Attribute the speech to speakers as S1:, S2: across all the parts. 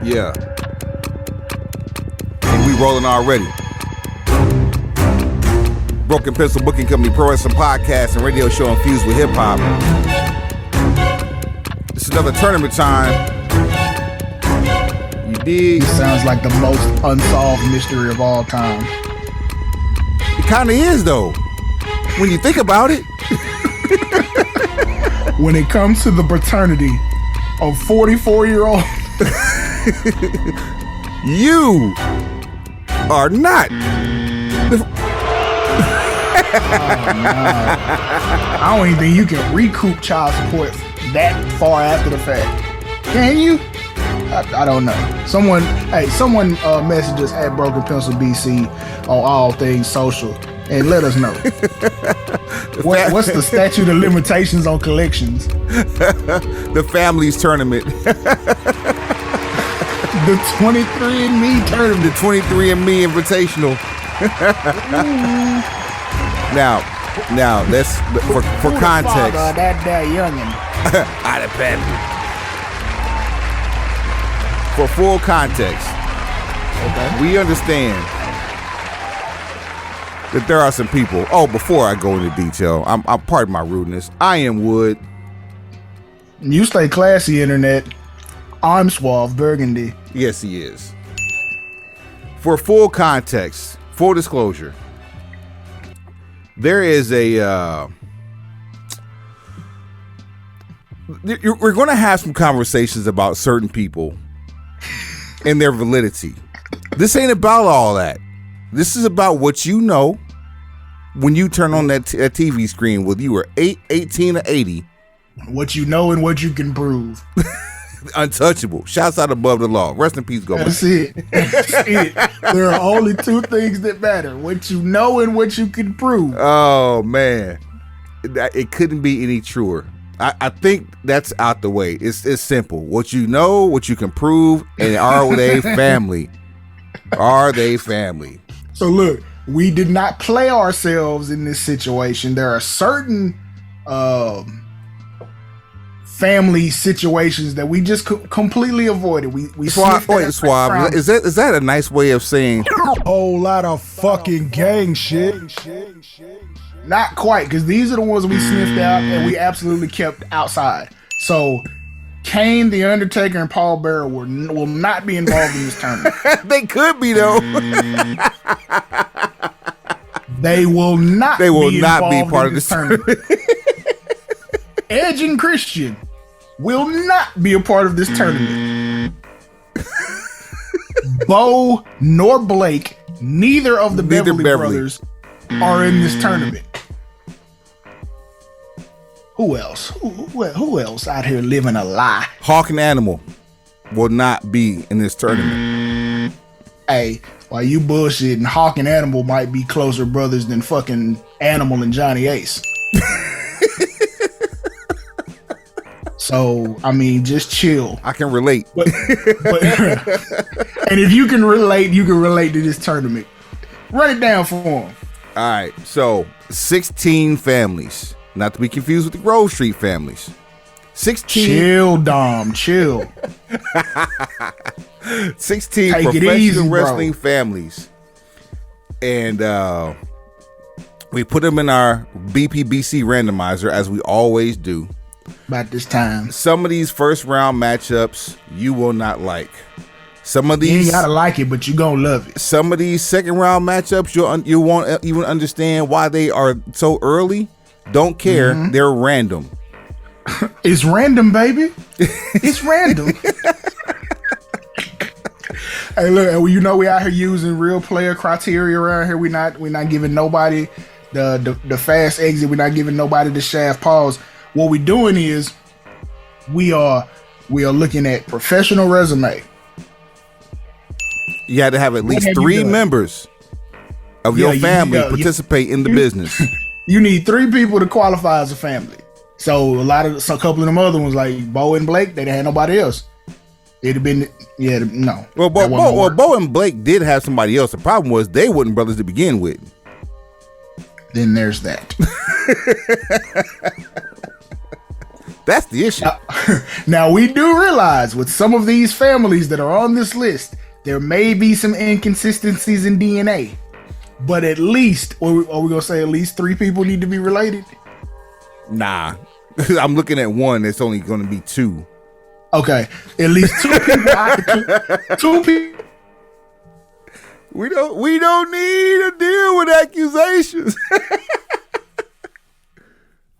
S1: Yeah. And we rolling already. Broken Pencil Booking Company, pro wrestling podcast, and radio show infused with hip hop. This is another tournament time. You dig?
S2: It sounds like the most unsolved mystery of all time.
S1: It kind of is, though, when you think about it.
S2: When it comes to the paternity of 44-year-old,
S1: you are not.
S2: I don't even think you can recoup child support that far after the fact. Can you? I don't know. Someone message us at Broken Pencil BC on all things social and let us know. What's the statute of limitations on collections?
S1: The Families Tournament.
S2: The 23andMe tournament.
S1: The 23andMe Invitational. Now, let's for context.
S2: That youngin.
S1: Out of bed. For full context,
S2: Okay.
S1: we understand that there are some people. Oh, before I go into detail, I'm pardon my rudeness. I am Wood.
S2: You stay classy, internet. I'm Suave Burgundy.
S1: Yes, he is. For full context, full disclosure, there is a. We're going to have some conversations about certain people and their validity. This ain't about all that. This is about what you know when you turn on that TV screen, whether you were 18 or 80.
S2: What you know and what you can prove.
S1: Untouchable. Shouts out above the law. Rest in peace, go.
S2: That's it. That's it. There are only two things that matter: what you know and what you can prove.
S1: Oh man, it couldn't be any truer. I think that's out the way. It's simple. What you know, what you can prove, and are they family? Are they family?
S2: So look, we did not play ourselves in this situation. There are certain family situations that we just completely avoided. We
S1: Swab. Wait, Swab. Is that a nice way of saying
S3: whole lot of fucking gang shit?
S2: Not quite, because these are the ones we sniffed out and we absolutely kept outside. So Kane, The Undertaker, and Paul Bearer will not be involved in this tournament.
S1: They could be though.
S2: They will not.
S1: They will
S2: be
S1: not be
S2: involved
S1: part
S2: in
S1: of this
S2: tournament. Edge and Christian will not be a part of this tournament. Bo nor Blake, neither of the Beverly brothers, are in this tournament. Who else? Who else out here living a lie?
S1: Hawk and Animal will not be in this tournament.
S2: Hey, while you bullshitting, Hawk and Animal might be closer brothers than fucking Animal and Johnny Ace. So, I mean, just chill.
S1: I can relate.
S2: But and if you can relate, you can relate to this tournament. Run it down for them.
S1: All right, so 16 families, not to be confused with the Grove Street families. 16.
S2: Chill, Dom, chill.
S1: 16
S2: Take
S1: professional
S2: easy,
S1: wrestling families. And we put them in our BPBC randomizer, as we always do.
S2: About this time.
S1: Some of these first round matchups you will not like. Some of these,
S2: you ain't gotta like it, but you gonna love it.
S1: Some of these second round matchups you won't even understand why they are so early. Don't care. Mm-hmm. They're random.
S2: It's random, baby. It's random. Hey, look, you know we out here using real player criteria around here. We're not giving nobody the fast exit. We're not giving nobody the shaft pause. What we're doing is we are looking at professional resume.
S1: You had to have at least 3 members of your family participate in the business.
S2: You need 3 people to qualify as a family. So a couple of them other ones like Bo and Blake, they didn't have nobody else. It'd have been no.
S1: Well, Bo and Blake did have somebody else. The problem was they wasn't brothers to begin with.
S2: Then there's that.
S1: That's the issue.
S2: Now, we do realize with some of these families that are on this list, there may be some inconsistencies in DNA. But at least, or are we going to say at least 3 people need to be related?
S1: Nah. I'm looking at one. It's only going to be 2.
S2: Okay. At least 2 people. 2 people.
S1: We don't need to deal with accusations.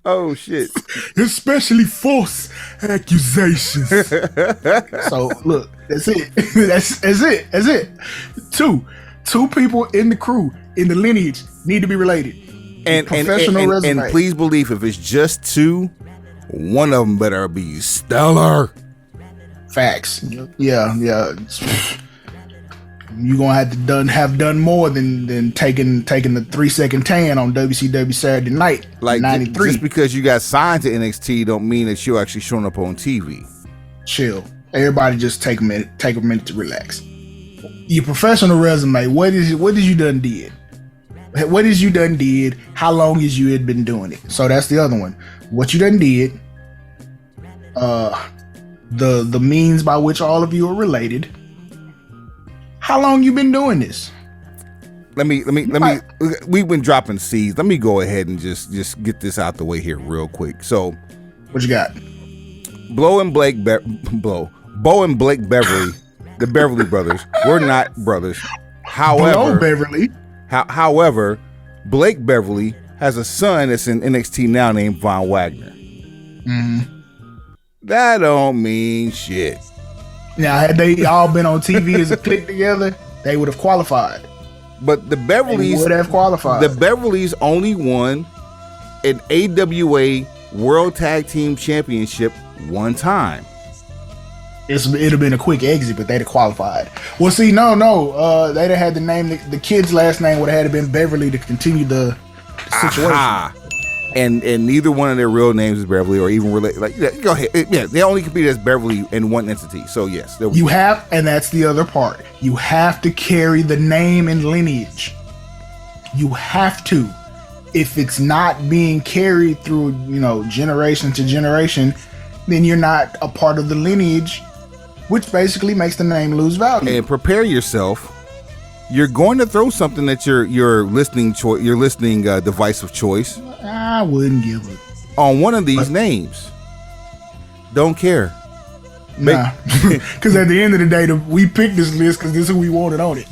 S1: Oh shit.
S3: Especially false accusations.
S2: So look, that's it. That's it. 2 people in the crew, in the lineage, need to be related.
S1: And please believe, if it's just 2, one of them better be stellar.
S2: Facts. Yeah. You're gonna have done more than taking the 3-second tan on WCW Saturday Night.
S1: Like
S2: 93.
S1: Just because you got signed to NXT don't mean that you're actually showing up on TV.
S2: Chill. Everybody just take a minute to relax. Your professional resume, what is you done did? What is you done did? How long has you had been doing it? So that's the other one. What you done did, the means by which all of you are related. How long you been doing this?
S1: Let me. We've been dropping seeds. Let me go ahead and just get this out the way here real quick. So,
S2: what you got?
S1: Bo and Blake Beverly, the Beverly brothers. We're not brothers. However,
S2: Beverly.
S1: However, Blake Beverly has a son that's in NXT now named Von Wagner.
S2: Mm-hmm.
S1: That don't mean shit.
S2: Now, had they all been on TV as a clique together, they would have qualified.
S1: But the Beverlys
S2: would have qualified.
S1: The Beverlys only won an AWA World Tag Team Championship one time.
S2: It'd have been a quick exit, but they'd have qualified. Well, see, no. They'd have had the name. The kid's last name would have had to been Beverly to continue the situation.
S1: Aha. And neither one of their real names is Beverly or even related. Like, yeah, go ahead. Yeah, they only compete as Beverly in one entity. So yes,
S2: you have, and that's the other part. You have to carry the name and lineage. You have to. If it's not being carried through, generation to generation, then you're not a part of the lineage, which basically makes the name lose value.
S1: And prepare yourself. You're going to throw something at your listening device of choice.
S2: I wouldn't give it
S1: on one of these names. Don't care.
S2: Nah, because at the end of the day, we picked this list because this is who we wanted on it.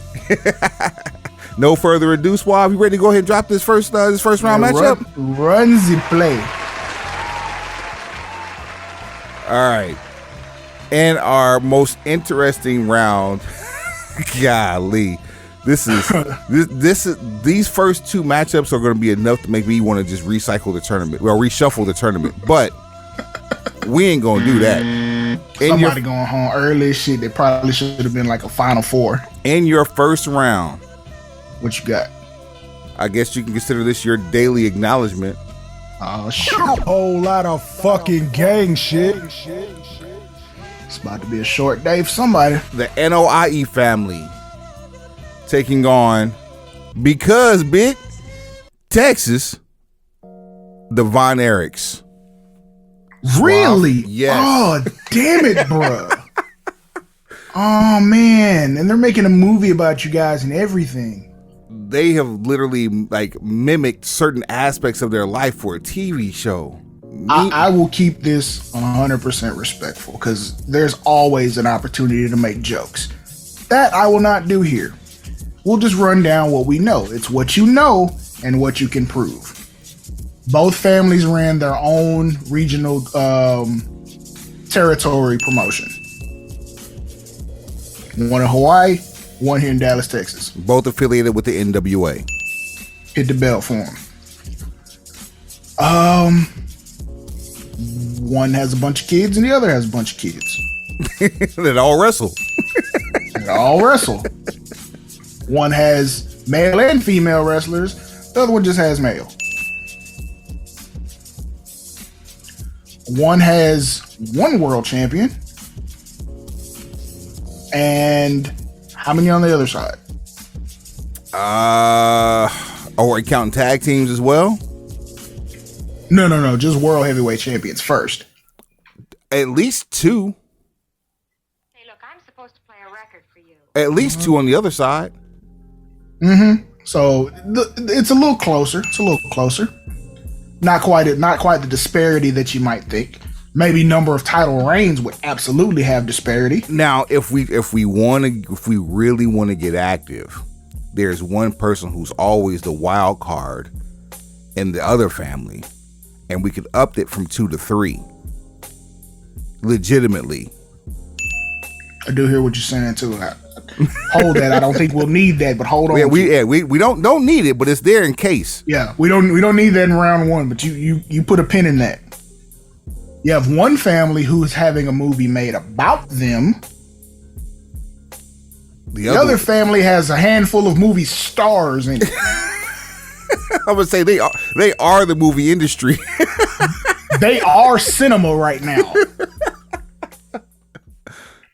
S1: No further ado, Suave. You ready to go ahead and drop this first round matchup?
S2: Run the play.
S1: All right. And our most interesting round. Golly. These first 2 matchups are going to be enough to make me want to just reshuffle the tournament. But we ain't going to do that.
S2: Somebody going home early as shit. They probably should have been like a Final Four.
S1: In your first round,
S2: what you got?
S1: I guess you can consider this your daily acknowledgement.
S2: Oh shit!
S3: Whole lot of fucking gang shit.
S2: It's about to be a short day for somebody.
S1: The NOIE family taking on, because big Texas, the Von Erichs.
S2: Really?
S1: Wow. Yes.
S2: Oh, damn it, bro. Oh, man. And they're making a movie about you guys and everything.
S1: They have literally mimicked certain aspects of their life for a TV show.
S2: I will keep this 100% respectful because there's always an opportunity to make jokes. That I will not do here. We'll just run down what we know. It's what you know and what you can prove. Both families ran their own regional territory promotion. One in Hawaii, one here in Dallas, Texas.
S1: Both affiliated with the NWA.
S2: Hit the bell for them. One has a bunch of kids and the other has a bunch of kids.
S1: They all wrestle.
S2: One has male and female wrestlers. The other one just has male. One has one world champion. And how many on the other side?
S1: Are we counting tag teams as well?
S2: No. Just world heavyweight champions first.
S1: At least two.
S4: Hey, look, I'm supposed to play a record for you.
S1: At least two on the other side.
S2: So it's a little closer. It's a little closer. Not quite the disparity that you might think. Maybe number of title reigns would absolutely have disparity.
S1: Now, if we really want to get active, there's one person who's always the wild card in the other family, and we could up it from 2 to 3. Legitimately.
S2: I do hear what you're saying too. Hold that. I don't think we'll need that, but hold on.
S1: Yeah, we don't need it, but it's there in case.
S2: Yeah, we don't need that in round 1, but you put a pin in that. You have one family who's having a movie made about them. The other family has a handful of movie stars in it.
S1: I would say they are the movie industry.
S2: They are cinema right now.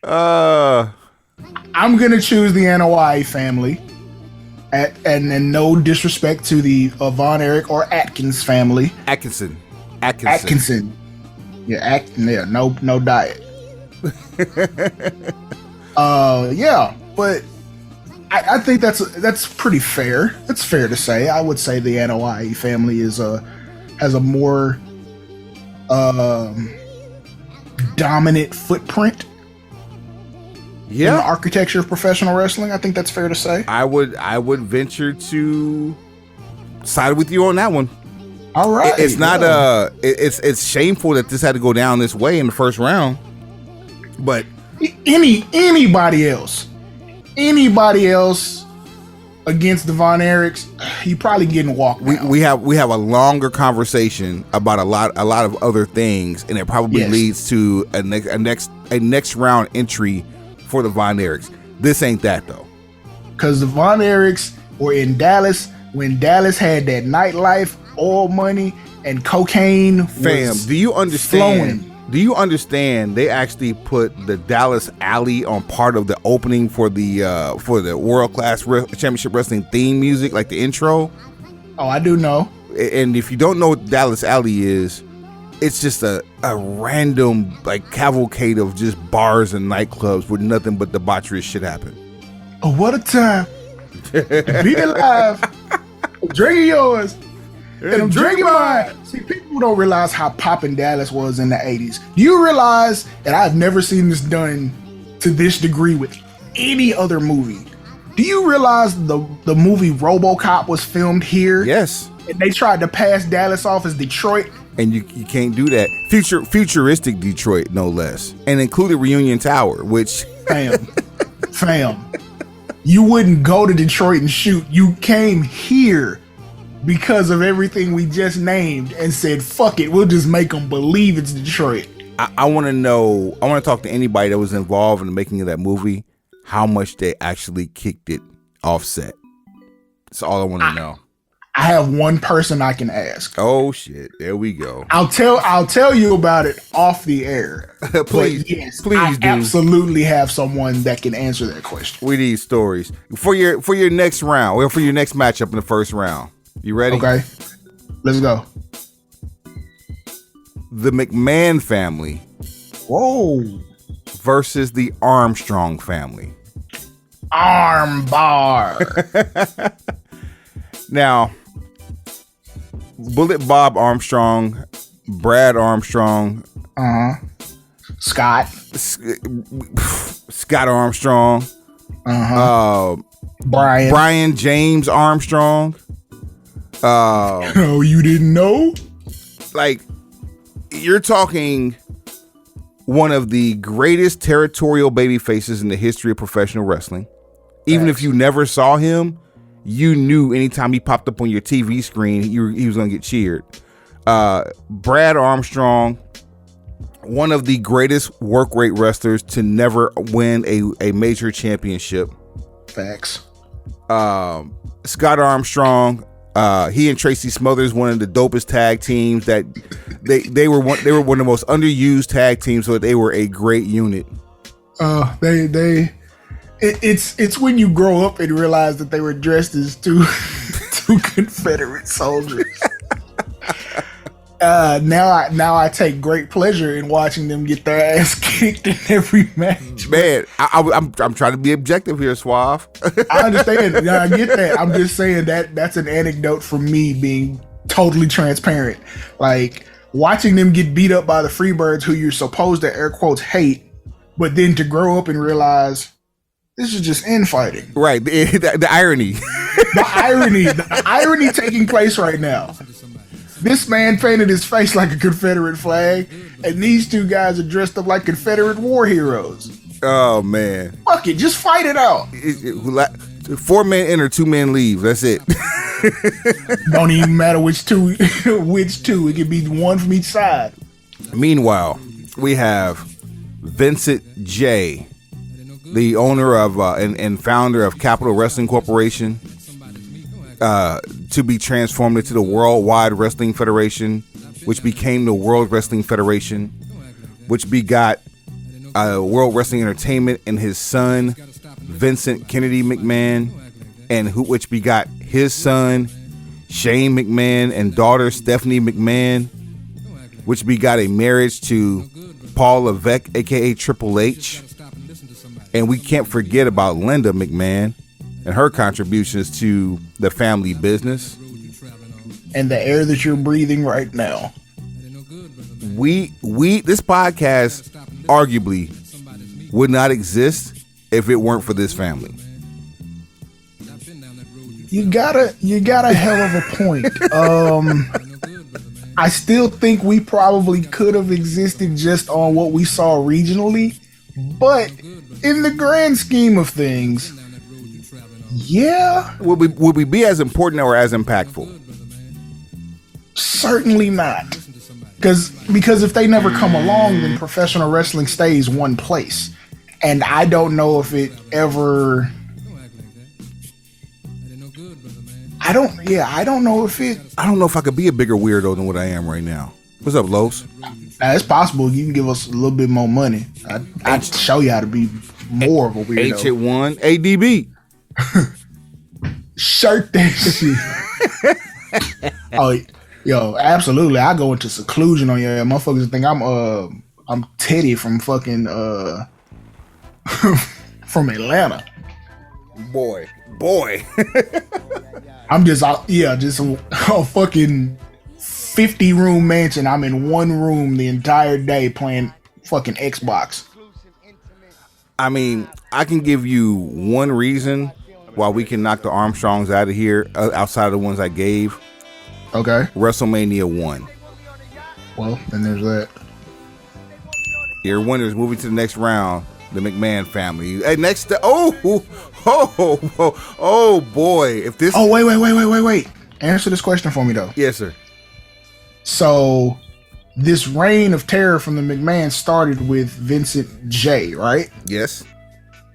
S2: I'm gonna choose the Anoa'i family, and no disrespect to the Von Erich or Atkins family.
S1: Atkinson.
S2: Yeah, no diet. Yeah, but I think that's pretty fair. That's fair to say. I would say the Anoa'i family has a more dominant footprint in the architecture of professional wrestling. I think that's fair to say.
S1: I would venture to side with you on that one.
S2: All right.
S1: It's not it's shameful that this had to go down this way in the first round. But
S2: anybody else against the Von Erichs, you probably getting walked down.
S1: We have a longer conversation about a lot of other things, and it probably leads to a next round entry for the Von Erichs. This ain't that though.
S2: Because the Von Erichs were in Dallas when Dallas had that nightlife, oil money, and cocaine.
S1: Fam, do you understand? Flowing. Do you understand? They actually put the Dallas Alley on part of the opening for the World Class Championship Wrestling theme music, like the intro.
S2: Oh, I do know.
S1: And if you don't know what Dallas Alley is, it's just a random like cavalcade of just bars and nightclubs where nothing but debaucherous shit happen.
S2: Oh, what a time to be alive! Drinking yours. And I'm drinking mine. See, people don't realize how poppin' Dallas was in the 80s. Do you realize that I've never seen this done to this degree with any other movie? Do you realize the movie RoboCop was filmed here?
S1: Yes.
S2: And they tried to pass Dallas off as Detroit.
S1: And you can't do that. Futuristic Detroit, no less. And included Reunion Tower, which... Fam.
S2: You wouldn't go to Detroit and shoot. You came here because of everything we just named and said, fuck it, we'll just make them believe it's Detroit.
S1: I want to talk to anybody that was involved in the making of that movie, how much they actually kicked it offset. That's all I want to know.
S2: I have one person I can ask.
S1: Oh shit, there we go.
S2: I'll tell you about it off the air.
S1: Please,
S2: yes,
S1: please do.
S2: Absolutely have someone that can answer that question.
S1: We need stories for your next round, or for your next matchup in the first round. You ready?
S2: Okay, let's go.
S1: The McMahon family.
S2: Whoa.
S1: Versus the Armstrong family.
S2: Armbar.
S1: Now, Bullet Bob Armstrong, Brad Armstrong,
S2: Scott
S1: Armstrong, Brian James Armstrong.
S2: Oh, you didn't know?
S1: Like, you're talking one of the greatest territorial baby faces in the history of professional wrestling. Even if you never saw him, you knew anytime he popped up on your TV screen, he was going to get cheered. Brad Armstrong, one of the greatest work rate wrestlers to never win a major championship.
S2: Facts.
S1: Scott Armstrong, he and Tracy Smothers, one of the dopest tag teams. That they were one of the most underused tag teams, so they were a great unit.
S2: It's when you grow up and realize that they were dressed as two Confederate soldiers. Now I take great pleasure in watching them get their ass kicked in every match.
S1: Man, I'm trying to be objective here, Suave.
S2: I understand. Yeah, I get that. I'm just saying that's an anecdote from me being totally transparent. Like watching them get beat up by the Freebirds, who you're supposed to air quotes hate, but then to grow up and realize this is just infighting.
S1: Right. The irony.
S2: The irony taking place right now. This man painted his face like a Confederate flag, and these two guys are dressed up like Confederate war heroes.
S1: Oh, man.
S2: Fuck it, just fight it out.
S1: 4 men enter, 2 men leave. That's it.
S2: Don't even matter which two. It could be one from each side.
S1: Meanwhile, we have Vincent J., the owner of and founder of Capital Wrestling Corporation, to be transformed into the Worldwide Wrestling Federation, which became the World Wrestling Federation, which begot World Wrestling Entertainment and his son, Vincent Kennedy McMahon, and which begot his son, Shane McMahon, and daughter, Stephanie McMahon, which begot a marriage to Paul Levesque, a.k.a. Triple H. And we can't forget about Linda McMahon and her contributions to the family business.
S2: And the air that you're breathing right now.
S1: This podcast arguably would not exist if it weren't for this family.
S2: You got a hell of a point. I still think we probably could have existed just on what we saw regionally, but in the grand scheme of things, yeah.
S1: Would we be as important or as impactful?
S2: Certainly not. Because if they never come along, then professional wrestling stays one place. And I don't know if it ever... I don't know if
S1: I could be a bigger weirdo than what I am right now. What's up, Los?
S2: It's possible. You can give us a little bit more money. I'd show you how to be more of a weirdo.
S1: H1 ADB.
S2: Shirt that shit. Oh, yo, absolutely. I go into seclusion on your motherfuckers think I'm Teddy from fucking from Atlanta.
S1: Boy.
S2: I'm just a fucking 50-room mansion. I'm in one room the entire day playing fucking Xbox.
S1: I mean, I can give you one reason why we can knock the Armstrongs out of here outside of the ones I gave.
S2: Okay.
S1: WrestleMania 1.
S2: Well, then there's that.
S1: Your winners moving to the next round, the McMahon family. Hey, next, boy. If this.
S2: Oh, wait. Answer this question for me, though.
S1: Yes, sir.
S2: So, this reign of terror from the McMahon started with Vincent J, right?
S1: Yes.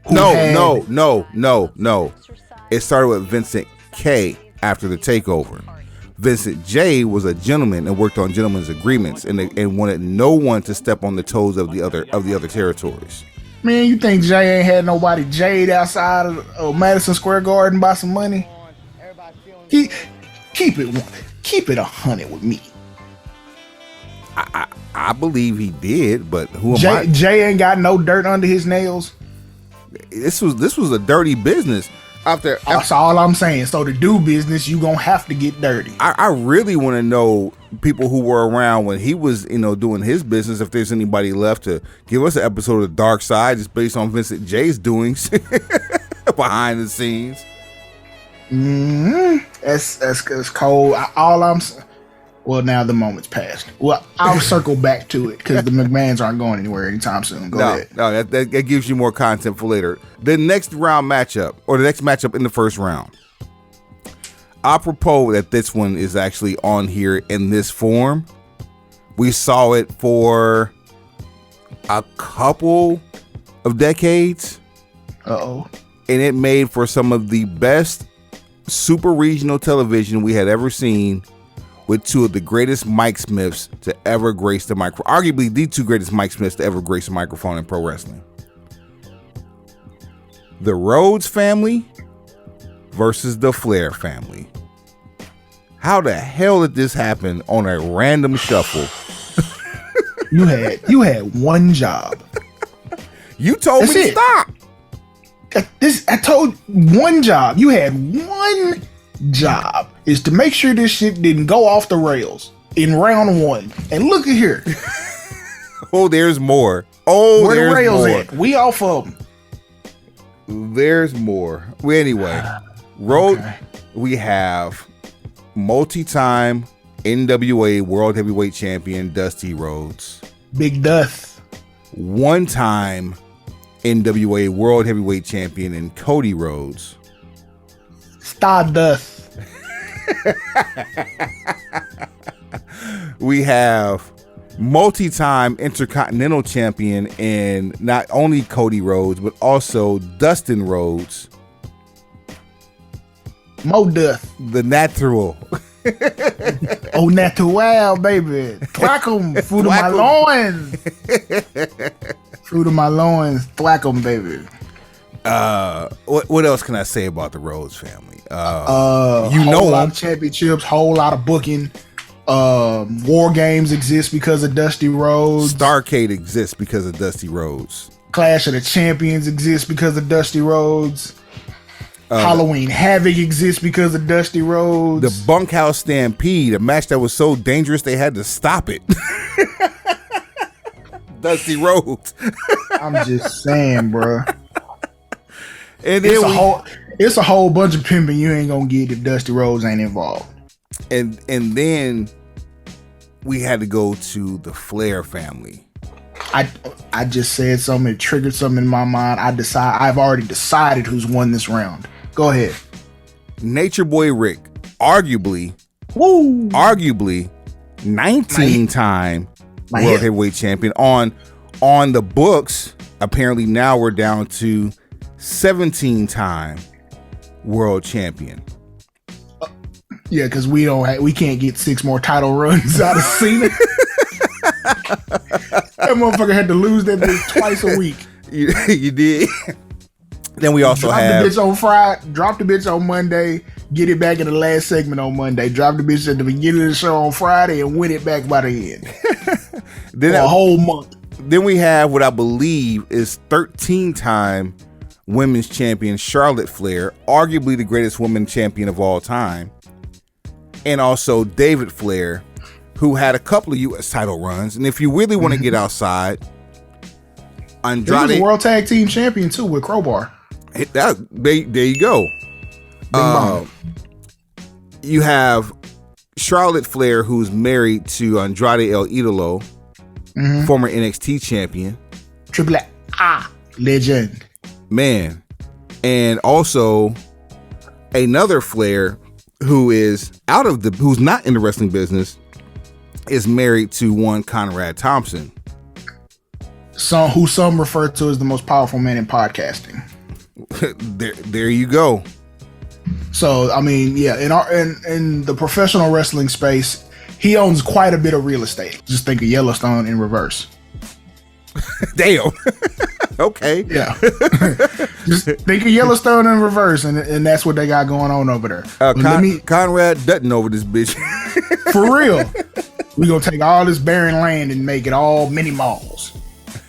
S2: Who
S1: No. It started with Vincent K after the takeover. Vincent J was a gentleman and worked on gentlemen's agreements and wanted no one to step on the toes of the other territories.
S2: Man, you think Jay ain't had nobody jade outside of Madison Square Garden by some money? Keep it 100 with me.
S1: I believe he did, but who am I?
S2: Jay ain't got no dirt under his nails.
S1: This was a dirty business out there.
S2: That's all I'm saying. So to do business, you gonna have to get dirty.
S1: I really want to know people who were around when he was, doing his business. If there's anybody left to give us an episode of Dark Side, just based on Vincent J's doings behind the scenes.
S2: That's cold. Well, now the moment's passed. Well, I'll circle back to it because the McMahons aren't going anywhere anytime soon. Go ahead.
S1: No, that gives you more content for later. The next round matchup, or the next matchup in the first round, apropos that this one is actually on here in this form. We saw it for a couple of decades.
S2: Uh-oh.
S1: And it made for some of the best super regional television we had ever seen, with two of the greatest Mike Smiths to ever grace the microphone. Arguably the two greatest Mike Smiths to ever grace the microphone in pro wrestling. The Rhodes family versus the Flair family. How the hell did this happen on a random shuffle?
S2: You had one job.
S1: You told
S2: That's
S1: me to
S2: it.
S1: stop.
S2: I told one job. You had one job is to make sure this shit didn't go off the rails in round one. And look at here.
S1: Oh, there's more. Oh,
S2: Where the
S1: there's
S2: rails
S1: more.
S2: at? We off of them.
S1: There's more. Well, anyway, road.
S2: Okay.
S1: We have multi-time NWA World Heavyweight Champion Dusty Rhodes,
S2: Big Duth.
S1: one-time NWA World Heavyweight Champion and Cody Rhodes.
S2: Stardust.
S1: We have multi-time Intercontinental Champion and not only Cody Rhodes but also Dustin Rhodes,
S2: Mo Duth.
S1: the natural.
S2: Oh, natural, baby. Thwack 'em. Fruit of my
S1: Thwack 'em.
S2: loins. Fruit of my loins. Thwack 'em, baby.
S1: What else can I say about the Rhodes family? You
S2: Whole
S1: know
S2: lot
S1: them.
S2: of championships, whole lot of booking. War games exist because of Dusty Rhodes.
S1: Starrcade exists because of Dusty Rhodes.
S2: Clash of the Champions exists because of Dusty Rhodes. Halloween Havoc exists because of Dusty Rhodes.
S1: The Bunkhouse Stampede, a match that was so dangerous they had to stop it. Dusty Rhodes.
S2: I'm just saying, bro.
S1: And
S2: It's
S1: then
S2: it's a whole bunch of pimping you ain't gonna get if Dusty Rhodes ain't involved.
S1: and then we had to go to the Flair family.
S2: I just said something, it triggered something in my mind. I've already decided who's won this round. Go ahead.
S1: Nature Boy Rick, arguably
S2: Woo!
S1: 19-time
S2: My
S1: World
S2: hip.
S1: Heavyweight Champion. On the books, apparently now we're down to 17-time World Champion.
S2: Yeah, because we can't get 6 more title runs out of Cena. That motherfucker had to lose that bitch twice a week.
S1: You did. Then we also
S2: Drop
S1: have
S2: the bitch on Friday, drop the bitch on Monday, get it back in the last segment on Monday, drop the bitch at the beginning of the show on Friday, and win it back by the end. For a whole month.
S1: Then we have what I believe is 13-time women's champion Charlotte Flair, arguably the greatest women champion of all time, and also David Flair, who had a couple of U.S. title runs. And if you really want to get outside,
S2: He was
S1: Andrade,
S2: a world tag team champion too with Crowbar.
S1: there you go.
S2: Bong.
S1: You have Charlotte Flair, who's married to Andrade El Idolo, former NXT champion.
S2: Triple A legend.
S1: Man. And also another Flair who is who's not in the wrestling business, is married to one Conrad Thompson.
S2: Who some refer to as the most powerful man in podcasting.
S1: there you go.
S2: So I mean, yeah, in the professional wrestling space, he owns quite a bit of real estate. Just think of Yellowstone in reverse.
S1: Damn. Okay.
S2: Yeah. Just think of Yellowstone in reverse, and that's what they got going on over there.
S1: Conrad Dutton over this bitch.
S2: For real. We gonna take all this barren land and make it all mini malls.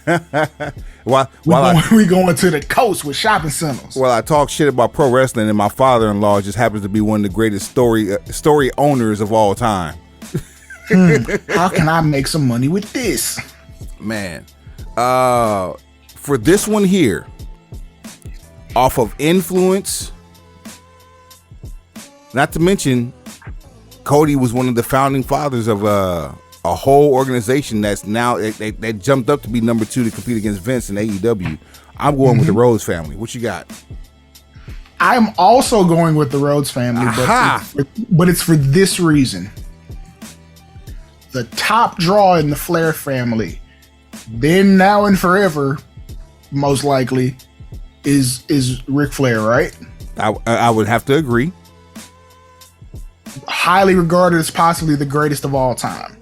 S2: We going to the coast with shopping centers.
S1: Well, I talk shit about pro wrestling, and my father-in-law just happens to be one of the greatest story owners of all time.
S2: How can I make some money with this?
S1: Man, for this one here, off of influence, not to mention, Cody was one of the founding fathers of a whole organization that's now they jumped up to be number 2 to compete against Vince in AEW. I'm going with the Rhodes family. What you got?
S2: I'm also going with the Rhodes family, but it's for this reason. The top draw in the Flair family, then, now, and forever, most likely, is Ric Flair, right?
S1: I would have to agree.
S2: Highly regarded as possibly the greatest of all time.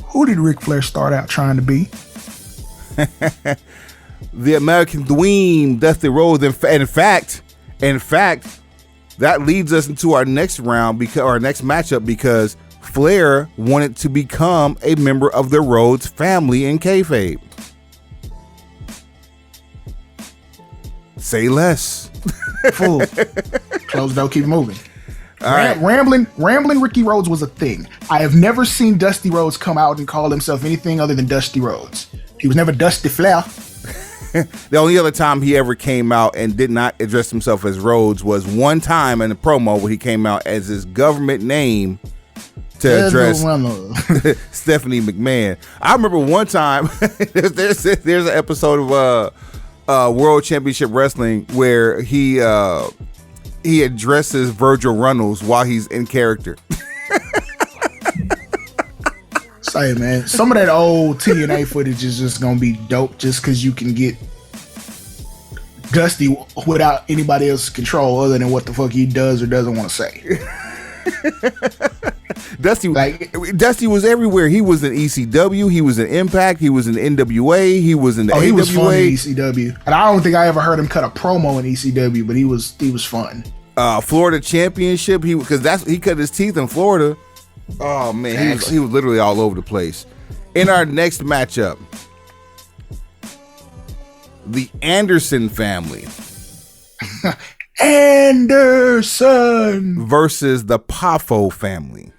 S2: Who did Ric Flair start out trying to be?
S1: The American Dream, Dusty Rhodes. In fact, that leads us into our next round because our next matchup because Flair wanted to become a member of the Rhodes family in kayfabe. Say less.
S2: Fool. Close though, keep moving.
S1: All right.
S2: Rambling Ricky Rhodes was a thing. I have never seen Dusty Rhodes come out and call himself anything other than Dusty Rhodes. He was never Dusty Flair.
S1: The only other time he ever came out and did not address himself as Rhodes was one time in a promo where he came out as his government name to address Stephanie McMahon. I remember one time there's an episode of World Championship Wrestling where he addresses Virgil Runnels while he's in character.
S2: Say, man, some of that old TNA footage is just gonna be dope just because you can get Dusty without anybody else's control other than what the fuck he does or doesn't want to say.
S1: Dusty was everywhere. He was in ECW. He was in Impact. He was in NWA. He was in the AWA.
S2: He was fun in ECW, and I don't think I ever heard him cut a promo in ECW, but he was fun.
S1: Florida Championship. He cut his teeth in Florida. Oh man, he was literally all over the place. In our next matchup, the Anderson family.
S2: Anderson
S1: versus the Poffo family.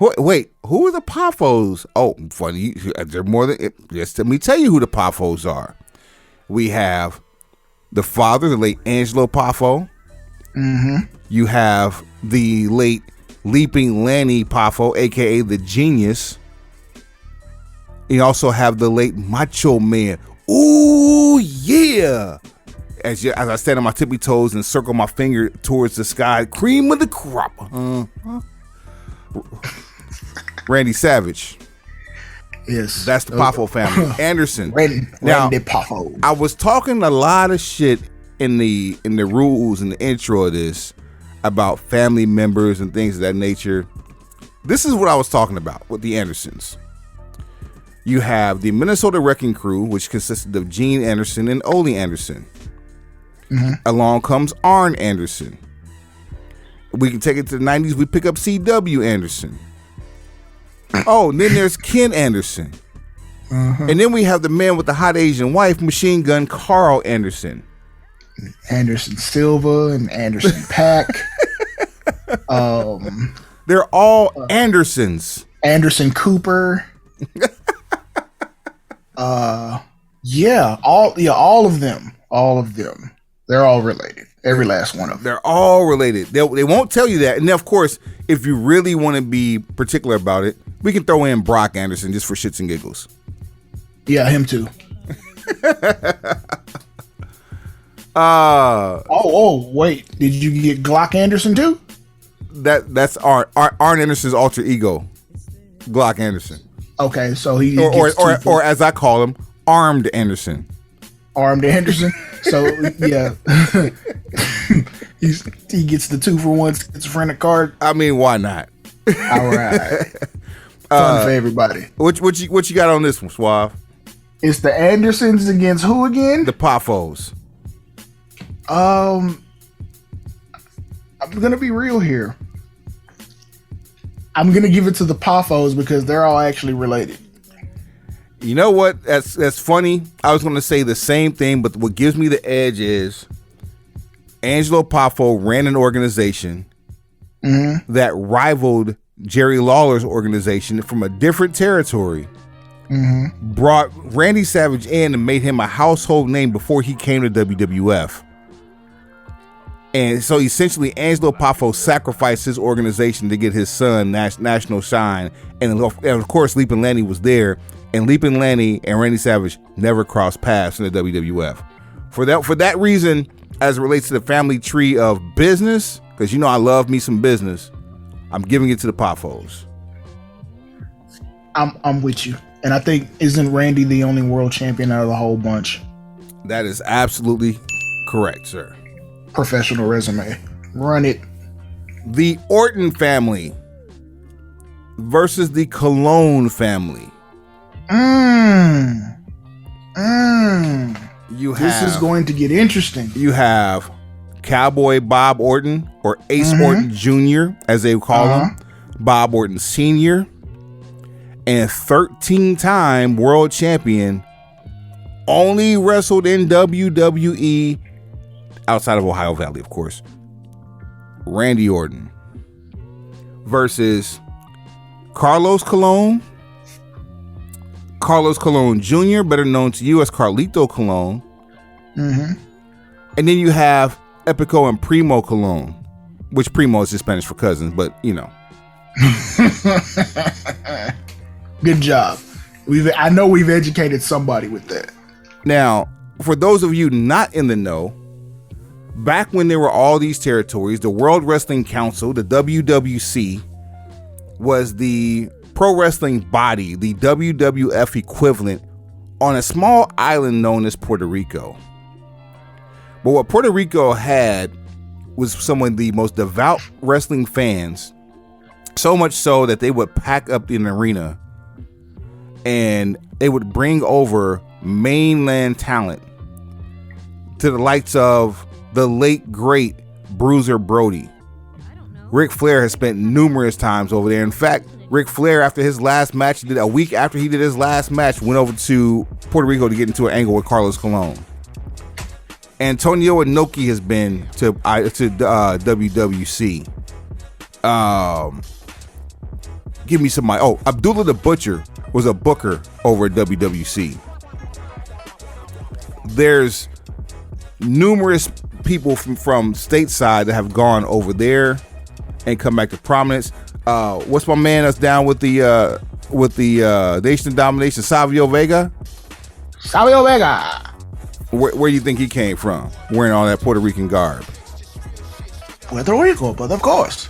S1: Wait, who are the Poffos? Oh, funny. They're more than. Just let me tell you who the Poffos are. We have the father, the late Angelo Poffo.
S2: Mm-hmm.
S1: You have the late Leaping Lanny Poffo, aka the Genius. You also have the late Macho Man. Ooh, yeah. As I stand on my tippy toes and circle my finger towards the sky, cream of the crop. Randy Savage.
S2: Yes.
S1: That's the Poffo family. Anderson.
S2: Randy Poffo.
S1: I was talking a lot of shit in the rules and the intro of this about family members and things of that nature. This is what I was talking about with the Andersons. You have the Minnesota Wrecking Crew, which consisted of Gene Anderson and Ole Anderson. Mm-hmm. Along comes Arn Anderson. We can take it to the 90s. We pick up C.W. Anderson. Oh, and then there's Ken Anderson.
S2: Mm-hmm.
S1: And then we have the man with the hot Asian wife, Machine Gun Carl Anderson.
S2: Anderson Silva and Anderson Paak.
S1: They're all Andersons.
S2: Anderson Cooper. All of them. All of them. They're all related. Every last one of them.
S1: They're all related. They won't tell you that. And then, of course, if you really want to be particular about it, we can throw in Brock Anderson just for shits and giggles.
S2: Yeah, him too. Wait. Did you get Glock Anderson too?
S1: That's Arn Anderson's alter ego, Glock Anderson.
S2: Okay, so he
S1: or as I call him, Armed Anderson.
S2: Armed Anderson. So yeah, he gets the 2-for-1 schizophrenic card.
S1: I mean, why not?
S2: All right, fun for everybody.
S1: What you got on this one, Suave?
S2: It's the Andersons against who again?
S1: The Poffos.
S2: I'm gonna be real here. I'm gonna give it to the Poffos because they're all actually related.
S1: You know what? That's funny. I was going to say the same thing, but what gives me the edge is Angelo Poffo ran an organization that rivaled Jerry Lawler's organization from a different territory. Brought Randy Savage in and made him a household name before he came to WWF. And so essentially Angelo Poffo sacrificed his organization to get his son national shine. And of course, Leaping Lanny was there. And Leaping Lanny and Randy Savage never crossed paths in the WWF. For that reason, as it relates to the family tree of business, because you know I love me some business, I'm giving it to the Poffos.
S2: I'm with you. And I think, isn't Randy the only world champion out of the whole bunch?
S1: That is absolutely correct, sir.
S2: Professional resume. Run it.
S1: The Orton family versus the Colon family.
S2: This is going to get interesting.
S1: You have Cowboy Bob Orton, or Ace Orton Jr., as they call him, Bob Orton Sr., and 13-time world champion, only wrestled in WWE outside of Ohio Valley, of course, Randy Orton versus Carlos Colon Jr., better known to you as Carlito Colon. And then you have Epico and Primo Colon, which Primo is just Spanish for cousins, but you know.
S2: Good job. I know we've educated somebody with that.
S1: Now, for those of you not in the know, back when there were all these territories, the World Wrestling Council, the WWC, was the pro wrestling body, the WWF equivalent, on a small island known as Puerto Rico. But what Puerto Rico had was some of the most devout wrestling fans, so much so that they would pack up in an arena and they would bring over mainland talent to the likes of the late great Bruiser Brody. Ric Flair has spent numerous times over there. In fact, Ric Flair, after his last match, a week after he did his last match, went over to Puerto Rico to get into an angle with Carlos Colon. Antonio Inoki has been to WWC. Give me some. Abdullah the Butcher was a booker over at WWC. There's numerous people from stateside that have gone over there and come back to prominence. What's my man that's down with the Nation of Domination, Savio Vega?
S2: Savio Vega.
S1: Where do you think he came from, wearing all that Puerto Rican garb?
S2: Puerto Rico, but of course.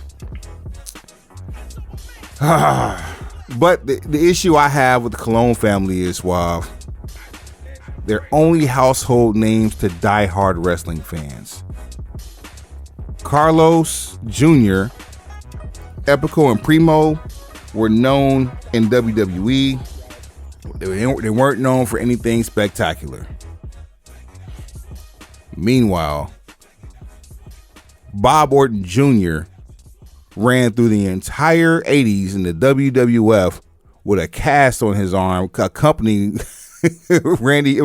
S1: But the issue I have with the Colon family is, while they're only household names to diehard wrestling fans, Carlos Jr., Epico, and Primo were known in WWE. They weren't known for anything spectacular. Meanwhile, Bob Orton Jr. ran through the entire 80s in the WWF with a cast on his arm accompanying Rowdy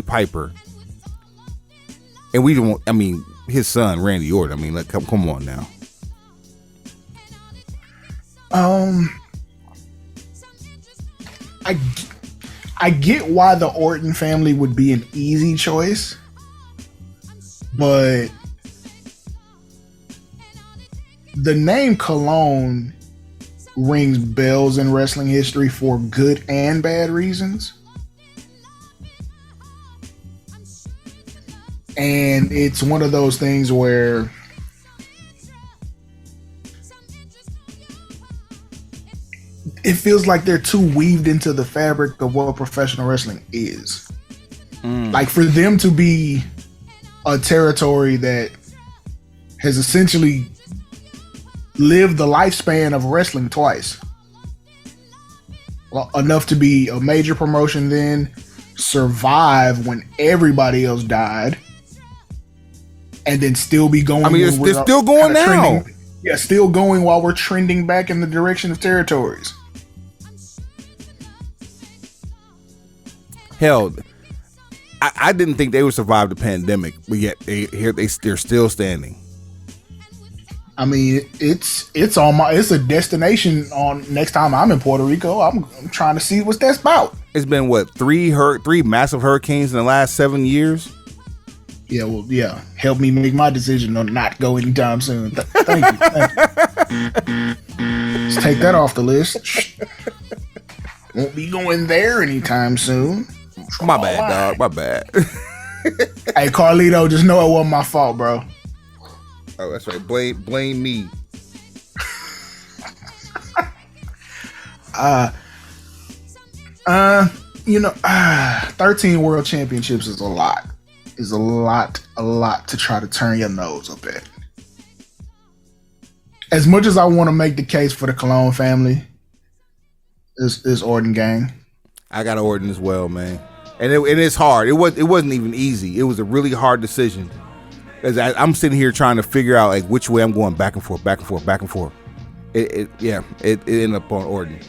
S1: Piper. And we don't, his son, Randy Orton. Come on now.
S2: I get why the Orton family would be an easy choice, but the name Colon rings bells in wrestling history for good and bad reasons. And it's one of those things where it feels like they're too weaved into the fabric of what professional wrestling is. Like, for them to be a territory that has essentially lived the lifespan of wrestling twice. Well, enough to be a major promotion, then survive when everybody else died, and then still be going.
S1: They're still going now.
S2: Still going while we're trending back in the direction of territories.
S1: Hell, I didn't think they would survive the pandemic, but yet they're still standing.
S2: It's a destination on next time I'm in Puerto Rico. I'm trying to see what that's about.
S1: It's been three massive hurricanes in the last 7 years.
S2: Yeah. Help me make my decision on not go anytime soon. Thank you. Let's take that off the list. Won't be going there anytime soon.
S1: My bad, dog. My bad.
S2: Hey, Carlito, just know it wasn't my fault, bro.
S1: Oh, that's right. Blame me.
S2: 13 world championships is a lot. Is a lot to try to turn your nose up at. As much as I want to make the case for the Colon family, is Orton gang.
S1: I got Orton as well, man. and it's hard. It wasn't even easy. It was a really hard decision. As I'm sitting here trying to figure out like which way I'm going, back and forth, back and forth, back and forth. It ended up on Orton.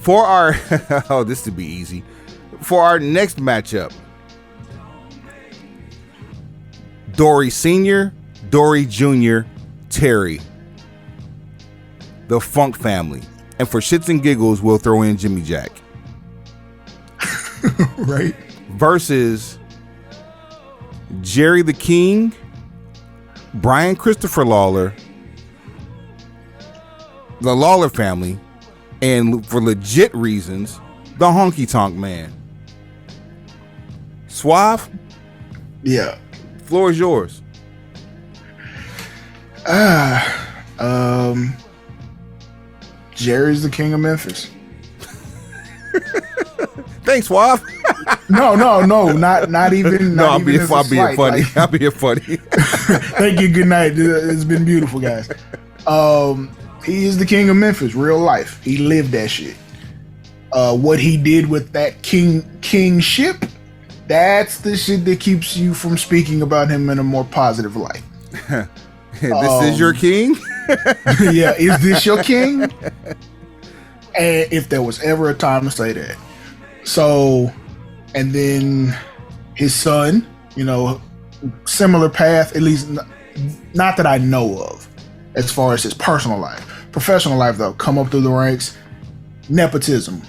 S1: For our oh, this would be easy. For our next matchup, Dory Sr., Dory Jr., Terry, the Funk family, and for shits and giggles, we'll throw in Jimmy Jack.
S2: Right.
S1: Versus Jerry the King, Brian Christopher Lawler, the Lawler family, and for legit reasons, the Honky Tonk Man. Suave,
S2: Yeah.
S1: floor is yours.
S2: Jerry's the king of Memphis.
S1: Thanks, Suave.
S2: No, not even.
S1: No, I'm
S2: even
S1: being
S2: as a
S1: funny.
S2: slight, like-
S1: I'm being funny.
S2: Thank you. Good night. It's been beautiful, guys. He is the king of Memphis, real life. He lived that shit. What he did with that kingship, that's the shit that keeps you from speaking about him in a more positive light.
S1: This is your king?
S2: Yeah, is this your king? And if there was ever a time to say that. So, and then his son, similar path, at least not that I know of, as far as his personal life. Professional life, though, come up through the ranks. Nepotism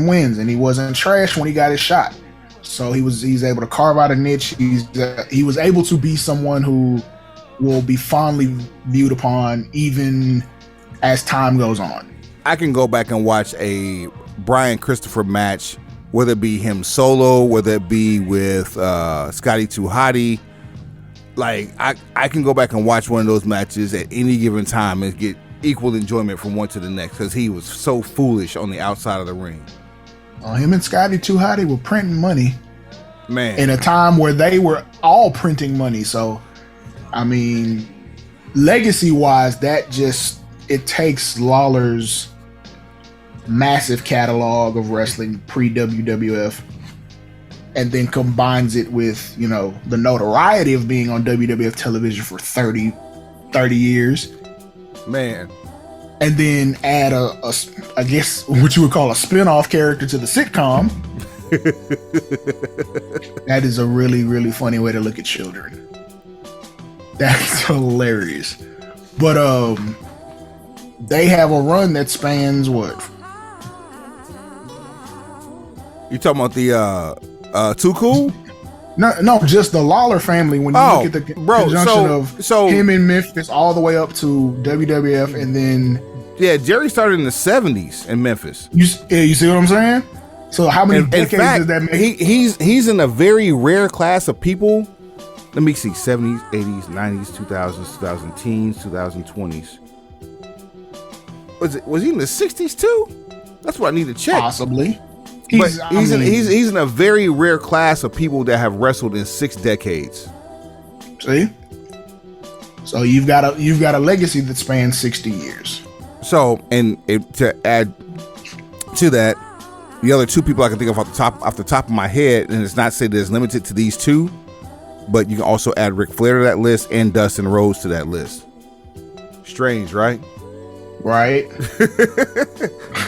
S2: wins, and he wasn't trash when he got his shot. So he's able to carve out a niche. He was able to be someone who will be fondly viewed upon even as time goes on.
S1: I can go back and watch a Brian Christopher match, whether it be him solo, whether it be with Scotty 2 Hotty. Like I can go back and watch one of those matches at any given time and get equal enjoyment from one to the next because he was so foolish on the outside of the ring.
S2: Him and Scotty 2 Hotty were printing money,
S1: Man,
S2: in a time where they were all printing money. So, I mean, legacy-wise, it takes Lawler's massive catalog of wrestling pre-WWF and then combines it with, the notoriety of being on WWF television for 30 years.
S1: man.
S2: And then add I guess what you would call a spin-off character to the sitcom. That is a really, really funny way to look at children. That's hilarious. But they have a run that spans what?
S1: You talking about the Too Cool?
S2: No, just the Lawler family. When you look at the conjunction of him in Memphis all the way up to WWF, and then
S1: Jerry started in the 70s in Memphis.
S2: you see what I'm saying? So how many decades does that make?
S1: He's in a very rare class of people. Let me see, 70s, 80s, 90s, 2000s, 2010s, 2020s. Was he in the 60s too? That's what I need to check.
S2: Possibly.
S1: He's in a very rare class of people that have wrestled in 6 decades.
S2: See? So you've got a legacy that spans 60 years.
S1: So, to add to that, the other 2 people I can think of off the top of my head, and it's not said that it's limited to these 2, but you can also add Ric Flair to that list and Dustin Rhodes to that list. Strange, right?
S2: Right.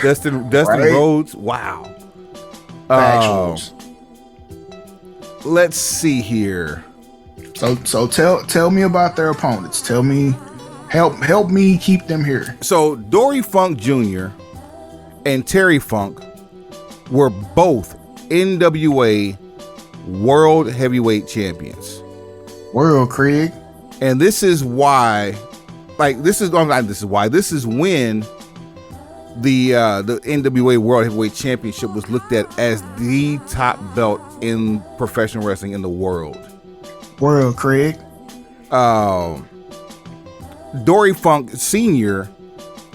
S1: Dustin
S2: Right.
S1: Rhodes. Wow.
S2: Factuals.
S1: Let's see here.
S2: So tell me about their opponents. Tell me, help me keep them here.
S1: So Dory Funk Jr. and Terry Funk were both NWA World Heavyweight Champions.
S2: World, Craig.
S1: And this is why, this is when the NWA World Heavyweight Championship was looked at as the top belt in professional wrestling in the world.
S2: World, Craig.
S1: Dory Funk Sr.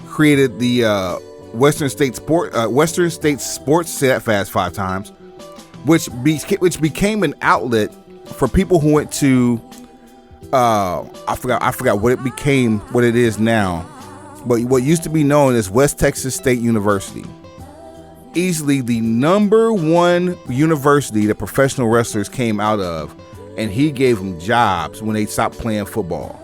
S1: created the Western States Sports, say that fast 5 times, which became an outlet for people who went to I forgot what it is now, but what used to be known as West Texas State University. easily the number one university that professional wrestlers came out of, and he gave them jobs when they stopped playing football.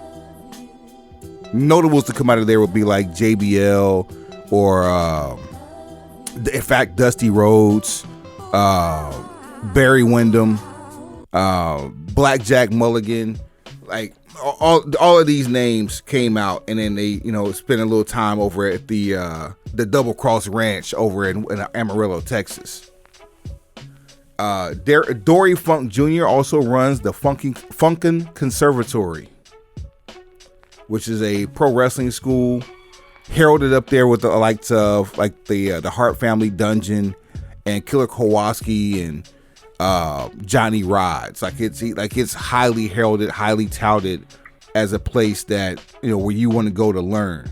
S1: Notables to come out of there would be like JBL or, in fact, Dusty Rhodes, Barry Windham, Blackjack Mulligan. Like all of these names came out, and then they spent a little time over at the Double Cross Ranch over in Amarillo, Texas. Dory Funk Jr. also runs the Funkin' Conservatory, which is a pro wrestling school heralded up there with the likes of like the Hart Family Dungeon and Killer Kowalski and Johnny Rods. It's highly heralded, highly touted as a place that where you want to go to learn.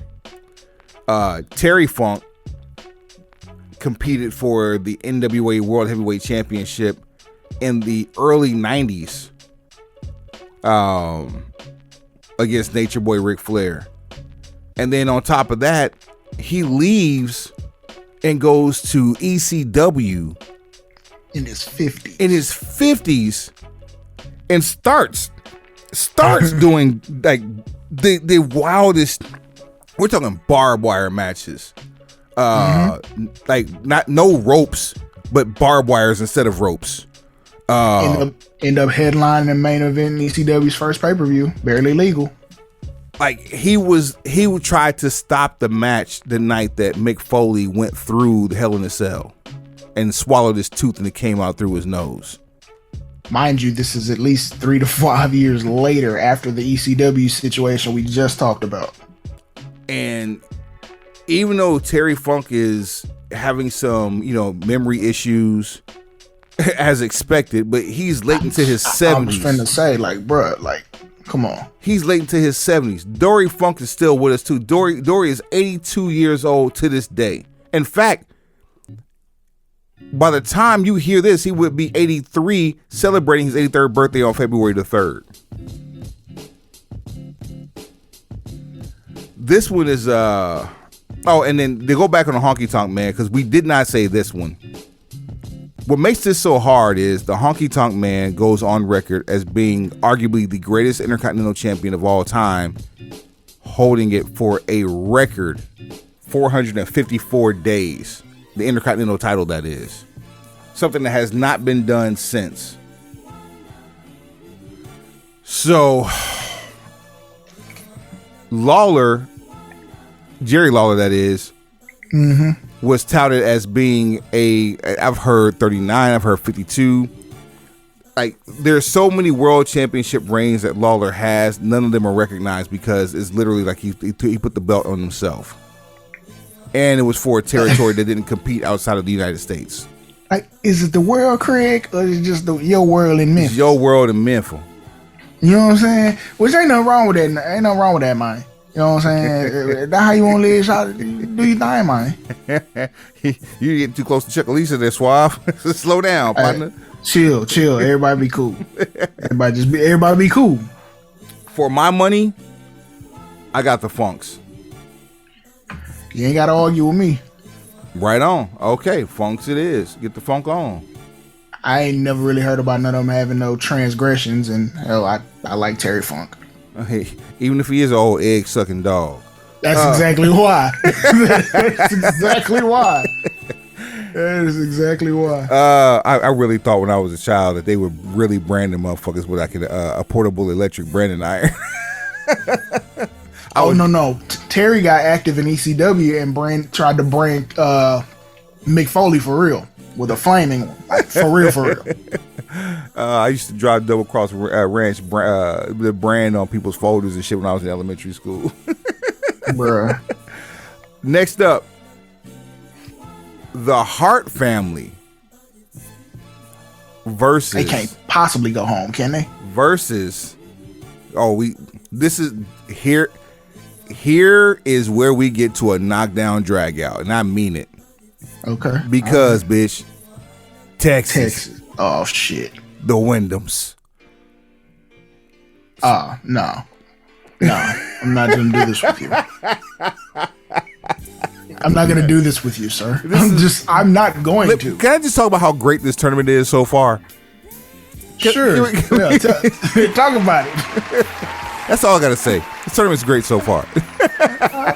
S1: Terry Funk competed for the NWA World Heavyweight Championship in the early 90s against Nature Boy Ric Flair. And then on top of that, he leaves and goes to ECW
S2: in his 50s.
S1: And starts doing like the wildest. We're talking barbed wire matches. Like no ropes, but barbed wires instead of ropes.
S2: End up headlining the main event in ECW's first pay-per-view, Barely Legal.
S1: Like he would try to stop the match the night that Mick Foley went through the Hell in a Cell and swallowed his tooth and it came out through his nose.
S2: Mind you, this is at least 3 to 5 years later after the ECW situation we just talked about.
S1: And even though Terry Funk is having some, memory issues as expected, but he's late into his 70s.
S2: I was finna say, bruh, come on.
S1: He's late into his 70s. Dory Funk is still with us too. Dory is 82 years old to this day. In fact, by the time you hear this, he would be 83, celebrating his 83rd birthday on February the 3rd. This one is and then they go back on the Honky Tonk Man, because we did not say this one. What makes this so hard is the Honky Tonk Man goes on record as being arguably the greatest Intercontinental Champion of all time, holding it for a record 454 days. The Intercontinental title, that is. Something that has not been done since. So, Lawler, Jerry Lawler, that is, was touted as being I've heard 39, I've heard 52. Like, there's so many world championship reigns that Lawler has. None of them are recognized because it's literally like he put the belt on himself. And it was for a territory that didn't compete outside of the United States.
S2: Like, is it the world, Craig, or is it just your world in Memphis?
S1: It's your world in Memphis.
S2: You know what I'm saying? Which ain't nothing wrong with that. Ain't nothing wrong with that, man. You know what I'm saying? That's how you want to live, shot. Do your thing, man.
S1: You get too close to Chuckalisa there, Suave. Slow down, partner.
S2: Hey, chill. Everybody be cool. Everybody be cool.
S1: For my money, I got the Funks.
S2: You ain't got to argue with me.
S1: Right on. Okay, Funks it is. Get the funk on.
S2: I ain't never really heard about none of them having no transgressions, and hell, I like Terry Funk.
S1: Hey, even if he is an old egg-sucking dog.
S2: That's exactly why. That's exactly why. That is exactly why.
S1: I really thought when I was a child that they would really brand them motherfuckers with like a portable electric branding iron.
S2: No. Terry got active in ECW and tried to brand Mick Foley for real with a flaming one. Like, for real.
S1: I used to drive Double Cross Ranch the brand on people's folders and shit when I was in elementary school.
S2: Bruh.
S1: Next up, the Hart family versus.
S2: They can't possibly go home, can they?
S1: Versus. This is here. Here is where we get to a knockdown drag out, and I mean it.
S2: Okay.
S1: Because, bitch, Texas.
S2: Oh, shit.
S1: The Wyndhams.
S2: No. I'm not going to do this with you. I'm not gonna do this with you, sir. I'm not going to.
S1: Can I just talk about how great this tournament is so far?
S2: Sure. Yeah, talk about it.
S1: That's all I gotta say. This tournament's great so far.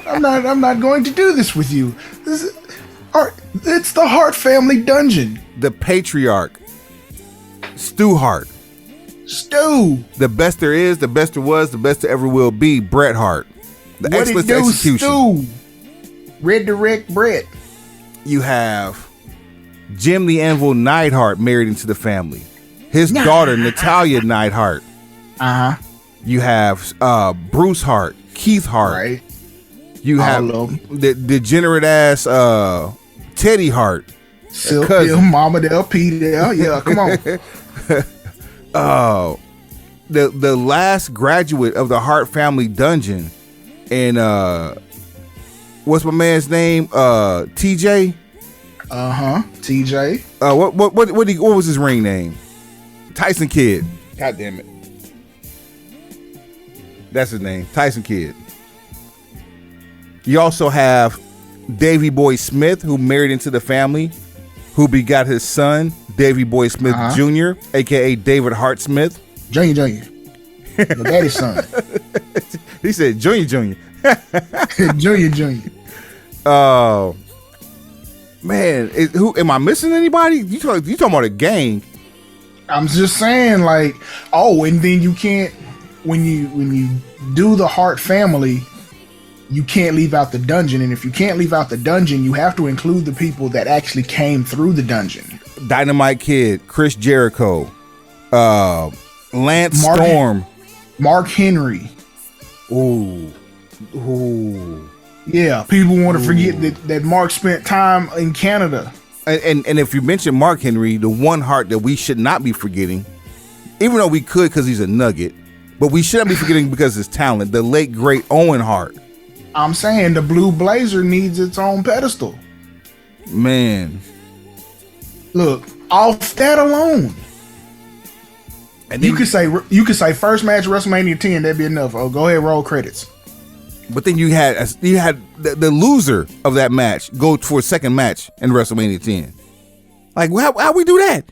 S2: I'm not going to do this with you. It's the Hart family dungeon.
S1: The patriarch, Stu Hart.
S2: Stu.
S1: The best there is, the best there was, the best there ever will be, Bret Hart. The
S2: What
S1: excellent
S2: it do,
S1: execution.
S2: Stu? Red Direct Brett.
S1: You have Jim the Anvil Neidhart married into the family. His daughter, Natalia Neidhart.
S2: Uh-huh.
S1: You have Bruce Hart, Keith Hart.
S2: Right.
S1: You have
S2: All of
S1: the degenerate ass Teddy Hart.
S2: Silk
S1: cousin.
S2: Hill, Mama Del, P Del. Yeah, come on.
S1: The last graduate of the Hart family dungeon, and what's my man's name? TJ.
S2: TJ.
S1: What was his ring name? Tyson Kidd. God damn it. That's his name, Tyson Kidd. You also have Davy Boy Smith, who married into the family, who begot his son, Davy Boy Smith Jr., aka David Hart Smith.
S2: Junior. The daddy's son.
S1: He said Junior.
S2: Junior.
S1: Oh man, who am I missing? Anybody? You talking about a gang?
S2: I'm just saying, like, and then you can't when you do the Hart family, you can't leave out the dungeon, and if you can't leave out the dungeon, you have to include the people that actually came through the dungeon.
S1: Dynamite Kid, Chris Jericho, Lance Storm,
S2: Mark Henry.
S1: Ooh.
S2: Yeah, people want to forget that Mark spent time in Canada.
S1: And if you mention Mark Henry, the one Hart that we should not be forgetting, even though we could because he's a nugget, but we shouldn't be forgetting because of his talent, the late great Owen Hart.
S2: I'm saying the Blue Blazer needs its own pedestal.
S1: Man.
S2: Look, off that alone. And you could say first match WrestleMania 10, that'd be enough. Oh, go ahead, roll credits.
S1: But then you had the loser of that match go for a second match in WrestleMania 10. Like, how we do that?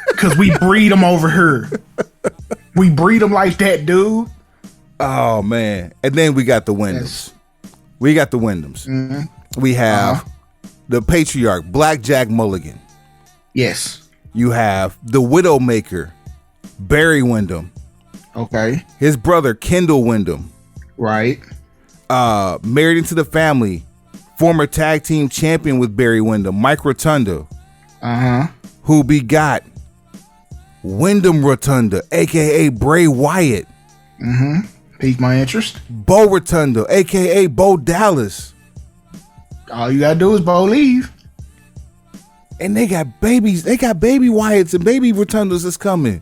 S2: Because we breed them over here. We breed them like that, dude.
S1: Oh man! And then we got the Wyndhams. Yes. We got the Wyndhams. Mm-hmm. We have the patriarch, Blackjack Mulligan.
S2: Yes.
S1: You have the Widowmaker, Barry Windham.
S2: Okay.
S1: His brother, Kendall Windham.
S2: Right.
S1: Married into the family, former tag team champion with Barry Windham, Mike Rotunda. Who begot Wyndham Rotunda, aka Bray Wyatt.
S2: Piqued my interest.
S1: Bo Rotunda, aka Bo Dallas.
S2: All you gotta do is Bo leave.
S1: And they got babies. They got baby Wyatts and baby Rotundas that's coming.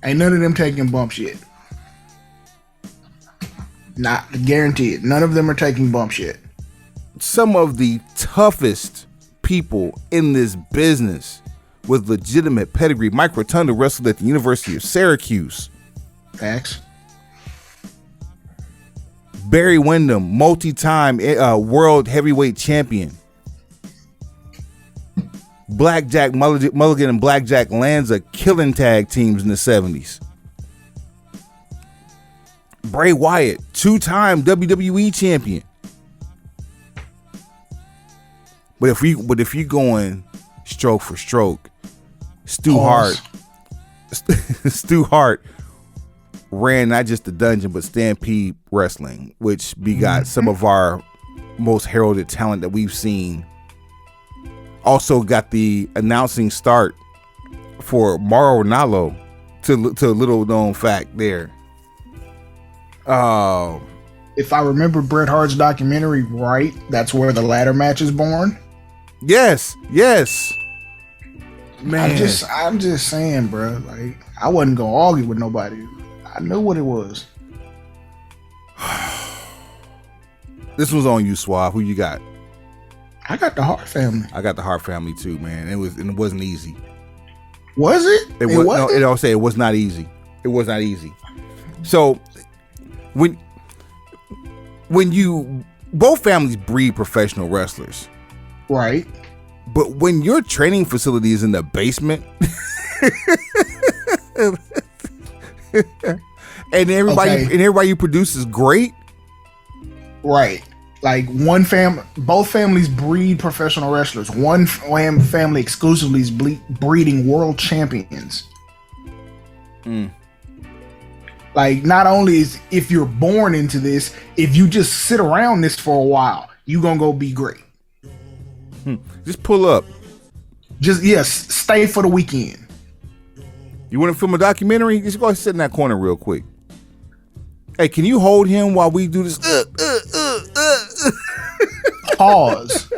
S2: Ain't none of them taking bumps yet. Not guaranteed. None of them are taking bumps yet.
S1: Some of the toughest people in this business with legitimate pedigree. Mike Rotunda wrestled at the University of Syracuse.
S2: Facts.
S1: Barry Windham, multi-time world heavyweight champion. Blackjack Mulligan and Blackjack Lanza killing tag teams in the 70s. Bray Wyatt, two-time WWE champion. But if you going stroke for stroke, Stu Hart ran not just the dungeon but Stampede Wrestling, which begot some of our most heralded talent that we've seen. Also got the announcing start for Mauro Ranallo, to a little known fact there.
S2: If I remember Bret Hart's documentary right, that's where the ladder match is born.
S1: Yes. Man,
S2: I'm just saying, bro. Like, I wasn't gonna argue with nobody. I knew what it was.
S1: This one's on you, Suave. Who you got?
S2: I got the Hart family.
S1: I got the Hart family too, man. It wasn't easy.
S2: Was it?
S1: It was not easy. It was not easy. So when you both families breed professional wrestlers.
S2: Right.
S1: But when your training facility is in the basement, and everybody you produce is great,
S2: right? Like both families breed professional wrestlers. One family exclusively is breeding world champions. Like, not only is if you're born into this, if you just sit around this for a while, you gonna go be great.
S1: Just pull up.
S2: Just stay for the weekend.
S1: You want to film a documentary? Just go ahead and sit in that corner real quick. Hey, can you hold him while we do this?
S2: Pause.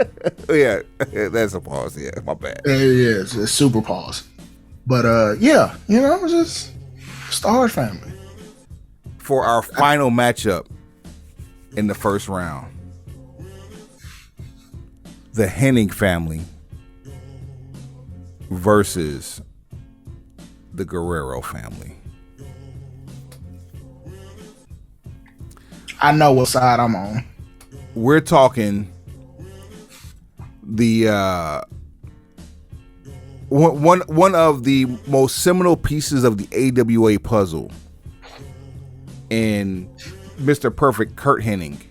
S1: Yeah, that's a pause. Yeah, my bad.
S2: Yeah, it's a super pause. But yeah, just the Hart family.
S1: For our final matchup in the first round, the Hennig family versus the Guerrero family.
S2: I know what side I'm on.
S1: We're talking the one of the most seminal pieces of the AWA puzzle in Mr. Perfect Curt Hennig,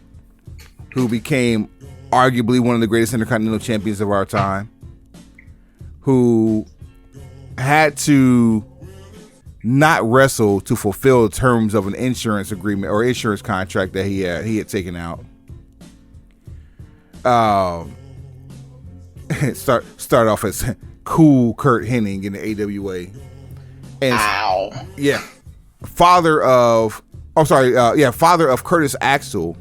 S1: who became arguably one of the greatest Intercontinental champions of our time, who had to not wrestle to fulfill the terms of an insurance agreement or insurance contract that he had taken out. Start off as cool Curt Hennig in the AWA, and yeah, father of Curtis Axel,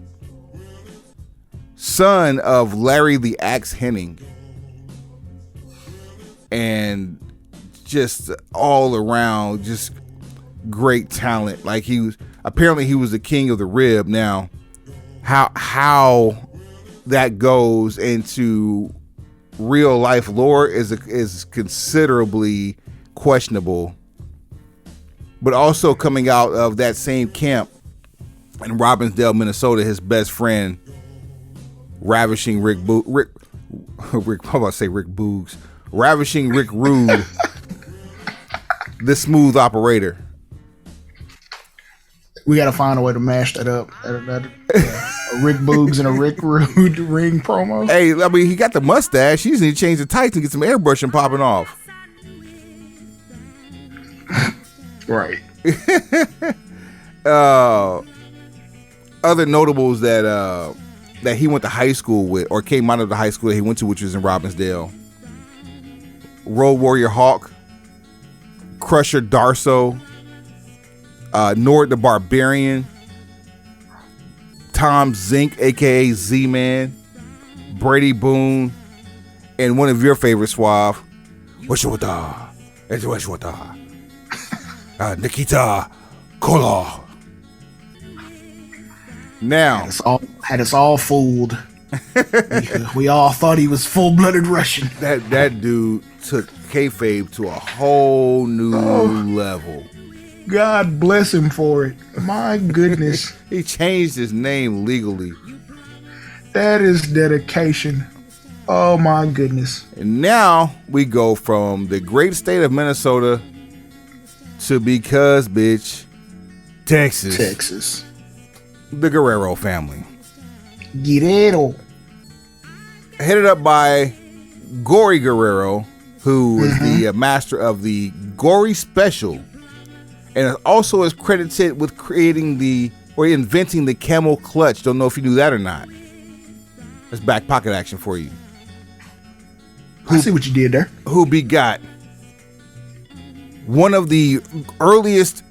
S1: son of Larry the Axe Hennig, and just all around just great talent. Like, he was the king of the rib. Now, how that goes into real life lore is considerably questionable. But also coming out of that same camp in Robbinsdale, Minnesota, his best friend, Ravishing Rick Boogs, Ravishing Rick Rude, the smooth operator.
S2: We got to find a way to mash that up. A Rick Boogs and a Rick Rude ring promo.
S1: Hey, I mean, he got the mustache. He just need to change the tights and get some airbrushing popping off.
S2: Right.
S1: Other notables that he went to high school with, or came out of the high school that he went to, which was in Robbinsdale: Road Warrior Hawk, Crusher Darso, Nord the Barbarian, Tom Zink, aka Z-Man, Brady Boone, and one of your favorites, Suave, Nikita Koloff. Now,
S2: had us all fooled. we all thought he was full-blooded Russian.
S1: That dude took kayfabe to a whole new level.
S2: God bless him for it. My goodness.
S1: He changed his name legally.
S2: That is dedication. Oh my goodness.
S1: And now we go from the great state of Minnesota to, because bitch, Texas. The Guerrero family.
S2: Guerrero.
S1: Headed up by Gory Guerrero, who is the master of the Gory Special, and also is credited with inventing the camel clutch. Don't know if you knew that or not. That's back pocket action for you.
S2: I see what you did there.
S1: Who begot one of the earliest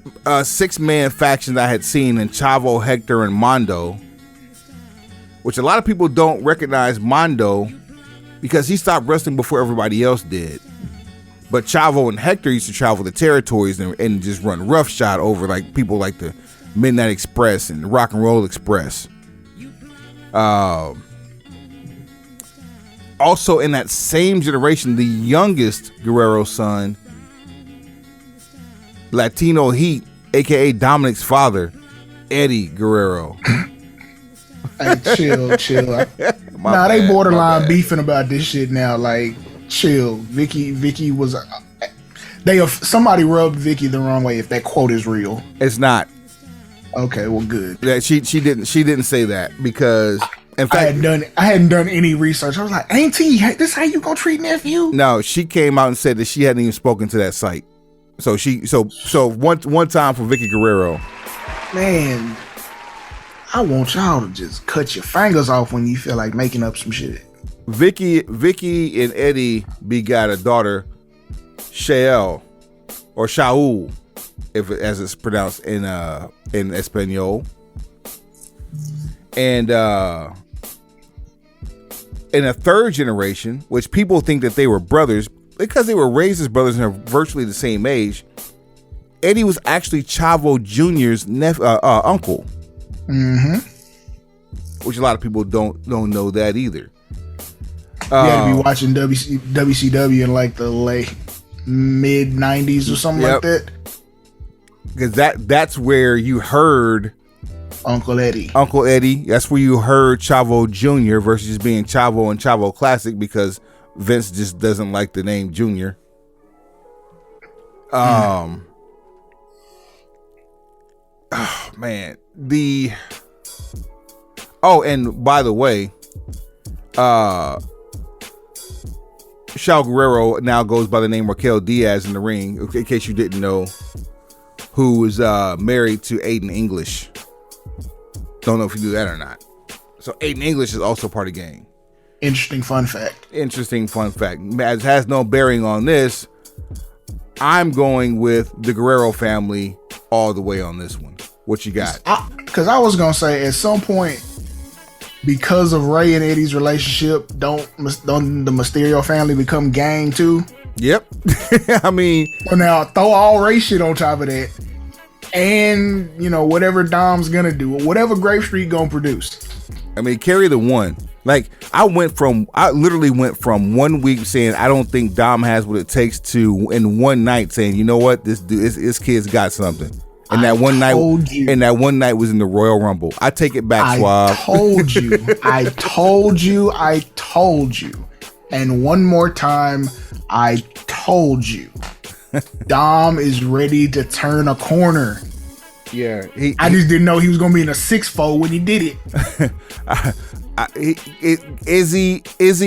S1: six-man factions I had seen in Chavo, Hector, and Mondo, which a lot of people don't recognize Mondo because he stopped wrestling before everybody else did. But Chavo and Hector used to travel the territories and just run roughshod over like people like the Midnight Express and the Rock and Roll Express. Also in that same generation, the youngest Guerrero son, Latino Heat, aka Dominic's father, Eddie Guerrero.
S2: Hey, chill.
S1: My
S2: Nah, they
S1: bad, my
S2: borderline
S1: bad.
S2: beefing about this shit now. Like, chill. Vicky was. Somebody rubbed Vicky the wrong way. If that quote is real.
S1: It's not.
S2: Okay, well, good.
S1: That she didn't say that because in
S2: I
S1: fact
S2: hadn't done any research. I was like, Auntie, this how you gonna treat nephew?
S1: no, she came out and said that she hadn't even spoken to that site. So one time for Vicky Guerrero.
S2: Man, I want y'all to just cut your fingers off when you feel like making up some shit.
S1: Vicky and Eddie begot a daughter, Shael or Shaul, as it's pronounced in Espanol. And in a third generation, which people think that they were brothers because they were raised as brothers and are virtually the same age, Eddie was actually Chavo Jr.'s uncle. Mm-hmm. Which a lot of people don't know that either.
S2: You had to be watching WCW in like the late mid 90s or something like that.
S1: Because that's where you heard
S2: Uncle Eddie.
S1: That's where you heard Chavo Jr. versus being Chavo and Chavo Classic because Vince just doesn't like the name Junior. Oh man. And by the way, Shaul Guerrero now goes by the name Raquel Diaz in the ring, in case you didn't know, who is married to Aiden English. Don't know if you knew that or not. So Aiden English is also part of the gang.
S2: Interesting fun fact.
S1: It has no bearing on this. I'm going with the Guerrero family all the way on this one. What you got?
S2: Because I was going to say, at some point, because of Ray and Eddie's relationship, don't the Mysterio family become gang too?
S1: Yep. I mean,
S2: well, now throw all Ray shit on top of that, and whatever Dom's gonna do, whatever Grape Street gonna produce.
S1: I mean, carry the one. Like I literally went from 1 week saying I don't think Dom has what it takes to, in one night saying, you know what, this kid's got something. And that one night was in the Royal Rumble. I take it back, Suave.
S2: I told you. And one more time, I told you. Dom is ready to turn a corner.
S1: Yeah.
S2: I just didn't know he was going to be in a 6-4 when he did it.
S1: Is he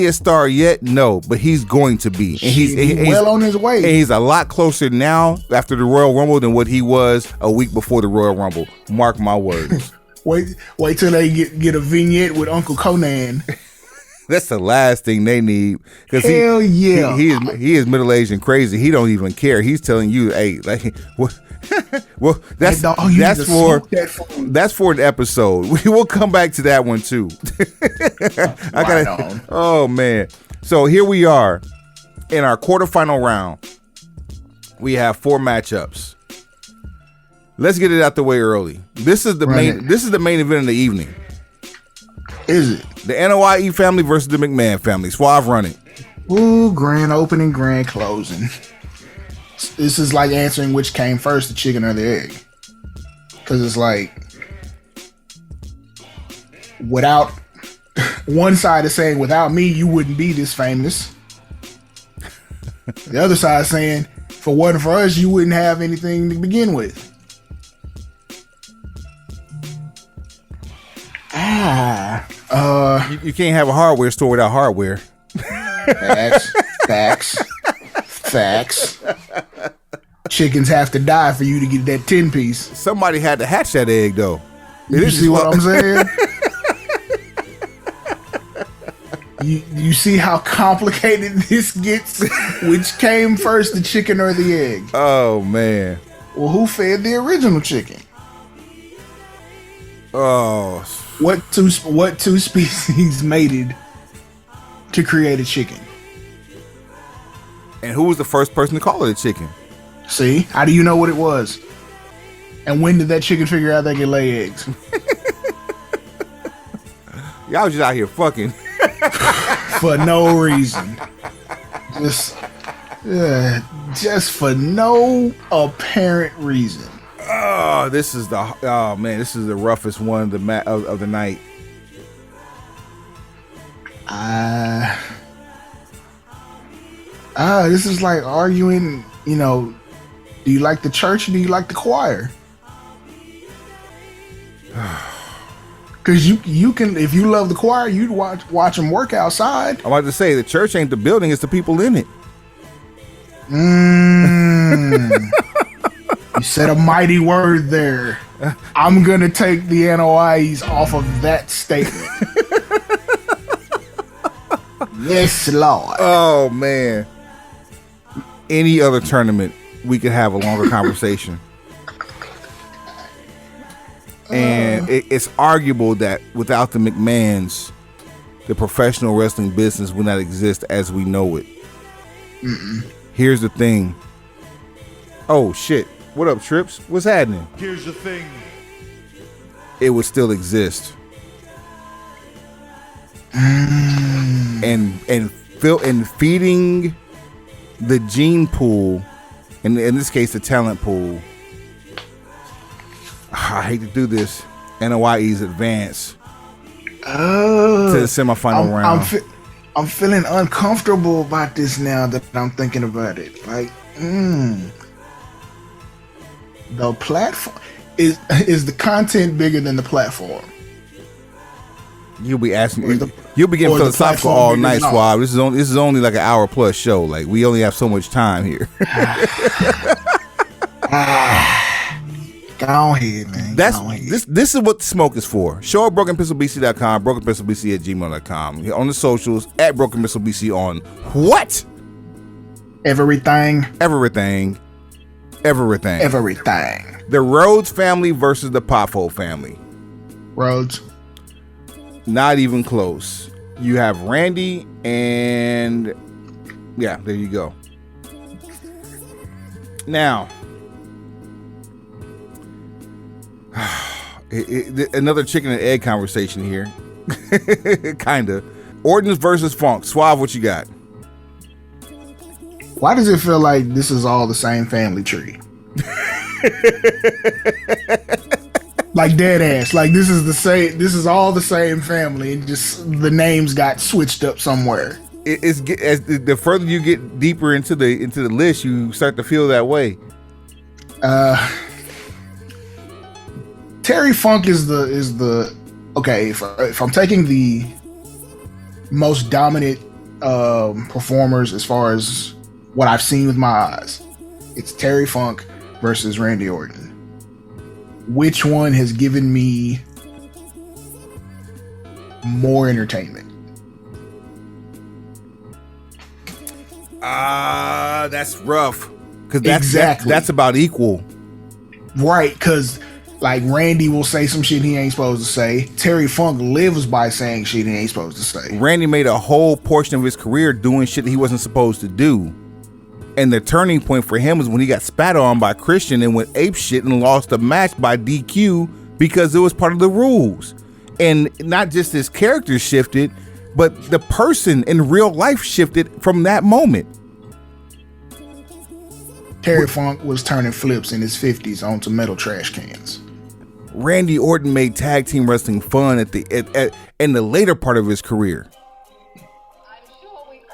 S1: a star yet? No, but he's going to be. And he's
S2: well on his way.
S1: And he's a lot closer now after the Royal Rumble than what he was a week before the Royal Rumble. Mark my words.
S2: Wait till they get a vignette with Uncle Conan.
S1: That's the last thing they need.
S2: Hell yeah.
S1: He is middle-aged and crazy. He don't even care. He's telling you, hey, like what? Well, that's for an episode. We will come back to that one too. Oh man. So here we are in our quarterfinal round. We have 4 matchups. Let's get it out the way early. This is the main event of the evening.
S2: Is it?
S1: The NOIE family versus the McMahon family. Suave, run it.
S2: Ooh, grand opening, grand closing. This is like answering which came first, the chicken or the egg. Because it's like, without one side is saying, without me, you wouldn't be this famous. The other side is saying, if it wasn't for us, you wouldn't have anything to begin with.
S1: You can't have a hardware store without hardware.
S2: Facts. Chickens have to die for you to get that 10-piece.
S1: Somebody had to hatch that egg, though.
S2: You see what I'm saying? You see how complicated this gets? Which came first, the chicken or the egg?
S1: Oh, man.
S2: Well, who fed the original chicken?
S1: Oh.
S2: What two species mated to create a chicken?
S1: And who was the first person to call it a chicken?
S2: See? How do you know what it was? And when did that chicken figure out they could lay eggs?
S1: Y'all just out here fucking.
S2: For no reason. Just for no apparent reason.
S1: This is the roughest one of the night.
S2: This is like arguing, do you like the church or do you like the choir? Because you can, if you love the choir, you'd watch them work outside.
S1: I'm about to say the church ain't the building; it's the people in it.
S2: You said a mighty word there. I'm gonna take the NOIs off of that statement. Yes, Lord.
S1: Oh man! Any other tournament, we could have a longer conversation. And it's arguable that without the McMahons, the professional wrestling business would not exist as we know it. Here's the thing. Oh, shit. What up, Trips? What's happening?
S5: Here's the thing.
S1: It would still exist. And feeding the gene pool, in this case, the talent pool, I hate to do this. NOIE's advance to the semifinal round.
S2: I'm feeling uncomfortable about this now that I'm thinking about it. Like, the platform is the content bigger than the platform?
S1: You'll be asking. You'll be getting philosophical all night, Swab. This is only like an hour plus show. Like we only have so much time here.
S2: Go ahead, man.
S1: This is what the smoke is for. Show at BrokenPistolBC.com, BrokenPistolBC@gmail.com. On the socials at BrokenPistolBC on what?
S2: Everything.
S1: The Rhodes family versus the Pothole family.
S2: Rhodes.
S1: Not even close. You have Randy and yeah, there you go. Now, another chicken and egg conversation here. Kinda. Orton's versus Funk. Suave, what you got?
S2: Why does it feel like this is all the same family tree? Like dead ass. Like this is all the same family, and just the names got switched up somewhere.
S1: As the further you get deeper into the list, you start to feel that way.
S2: Terry Funk is the okay. If I'm taking the most dominant performers as far as what I've seen with my eyes, it's Terry Funk versus Randy Orton. Which one has given me more entertainment?
S1: That's rough. Because that's about equal.
S2: Right, because like Randy will say some shit he ain't supposed to say. Terry Funk lives by saying shit he ain't supposed to say.
S1: Randy made a whole portion of his career doing shit that he wasn't supposed to do. And the turning point for him was when he got spat on by Christian and went ape shit and lost a match by DQ because it was part of the rules. And not just his character shifted, but the person in real life shifted from that moment.
S2: Terry Funk was turning flips in his 50s onto metal trash cans.
S1: Randy Orton made tag team wrestling fun in the later part of his career.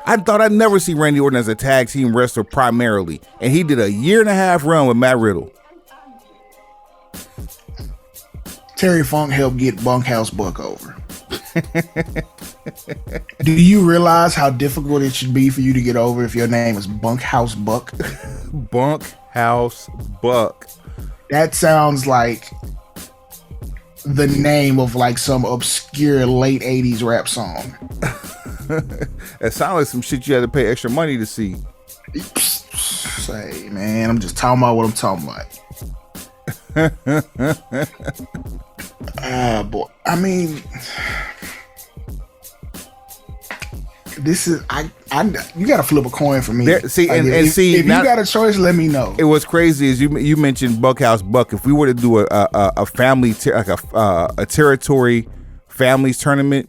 S1: I thought I'd never see Randy Orton as a tag team wrestler primarily, and he did a 1.5 year run with Matt Riddle.
S2: Terry Funk helped get Bunkhouse Buck over. Do you realize how difficult it should be for you to get over if your name is Bunkhouse Buck?
S1: Bunkhouse Buck.
S2: That sounds like the name of like some obscure late 80s rap song.
S1: It sounds like some shit you had to pay extra money to see.
S2: Say, man, I'm just talking about what I'm talking about. Boy, I mean, this is you gotta flip a coin for me.
S1: If
S2: you got a choice, let me know.
S1: It was crazy as you mentioned Bunkhouse Buck. If we were to do a family a territory families tournament,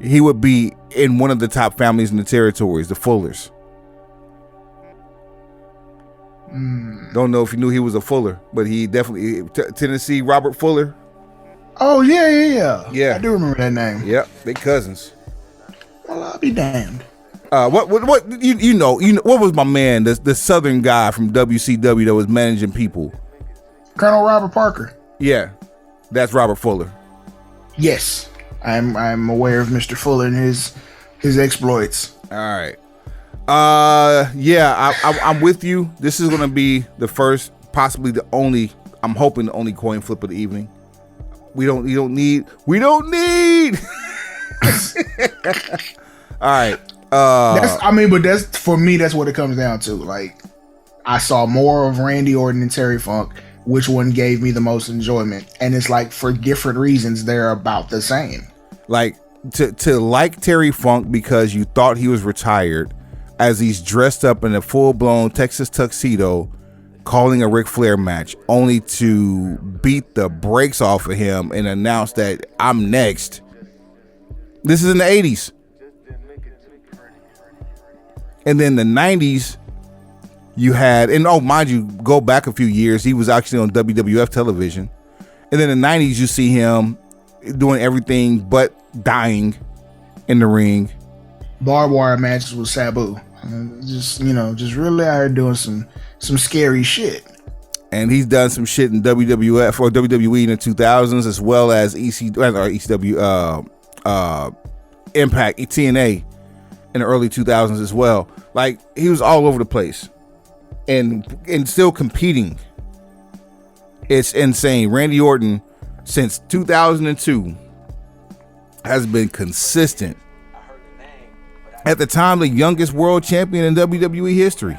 S1: he would be in one of the top families in the territories, the Fullers. Don't know if you knew he was a Fuller, but he definitely Tennessee Robert Fuller.
S2: Oh yeah. I do remember that name.
S1: Yep, they cousins.
S2: I'll be damned.
S1: What you know what was my man, the Southern guy from WCW that was managing people?
S2: Colonel Robert Parker.
S1: Yeah, that's Robert Fuller.
S2: Yes, I'm aware of Mr. Fuller and his exploits.
S1: All right. Yeah, I'm with you. This is gonna be the first, possibly the only. I'm hoping the only coin flip of the evening. We don't need. All right.
S2: But that's for me. That's what it comes down to. Like, I saw more of Randy Orton and Terry Funk. Which one gave me the most enjoyment? And it's like, for different reasons, they're about the same.
S1: Like, to like Terry Funk because you thought he was retired, as he's dressed up in a full-blown Texas tuxedo, calling a Ric Flair match, only to beat the brakes off of him and announce that I'm next. This is in the 80s. And then the 90s, you had, and mind you, go back a few years, he was actually on WWF television. And then in the 90s, you see him doing everything but dying in the ring.
S2: Barbed wire matches with Sabu. Just really out here doing some scary shit.
S1: And he's done some shit in WWF or WWE in the 2000s, as well as ECW, Impact, TNA in the early 2000s as well. Like, he was all over the place. And still competing. It's insane. Randy Orton, since 2002, has been consistent. At the time, the youngest world champion in WWE history.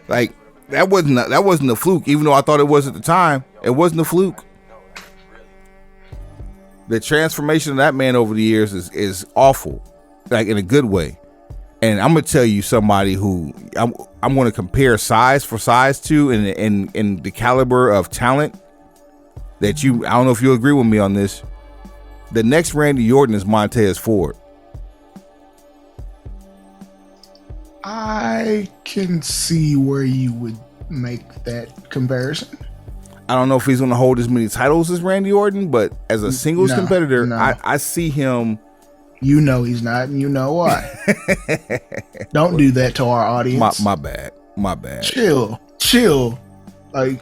S1: Like, that wasn't a fluke. Even though I thought it was at the time, it wasn't a fluke. The transformation of that man over the years is awful, like in a good way. And I'm gonna tell you somebody who I'm gonna compare size for size to, and the caliber of talent that I don't know if you agree with me on this. The next Randy Orton is Montez Ford.
S2: I can see where you would make that comparison.
S1: I don't know if he's gonna hold as many titles as Randy Orton, but as a singles competitor, I see him.
S2: You know he's not, and you know why. Don't do that to our audience.
S1: My bad.
S2: Chill. Like,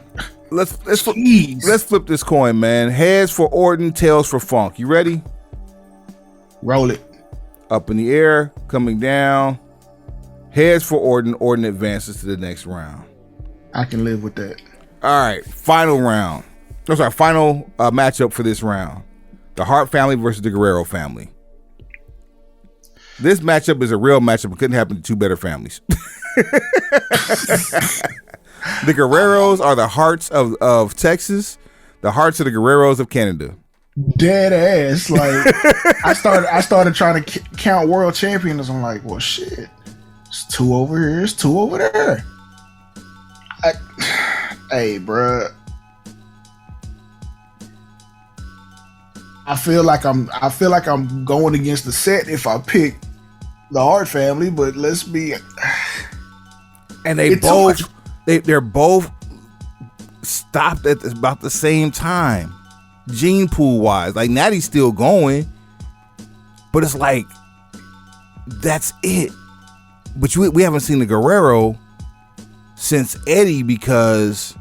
S1: let's flip this coin, man. Heads for Orton, tails for Funk. You ready?
S2: Roll it.
S1: Up in the air, coming down. Heads for Orton. Orton advances to the next round.
S2: I can live with that.
S1: All right, final round. That's our final matchup for this round. The Hart family versus the Guerrero family. This matchup is a real matchup. It couldn't happen to two better families. The Guerreros are the Harts of Texas. The Harts are the Guerreros of Canada.
S2: Dead ass. Like, I started trying to count world champions. I'm like, well, shit. It's two over here. It's two over there. Hey, bruh. I feel like I'm going against the set if I pick the Hart family, but let's be.
S1: And they're both stopped at about the same time, gene pool wise. Like, Natty's still going, but it's like that's it. But we haven't seen the Guerrero since Eddie, because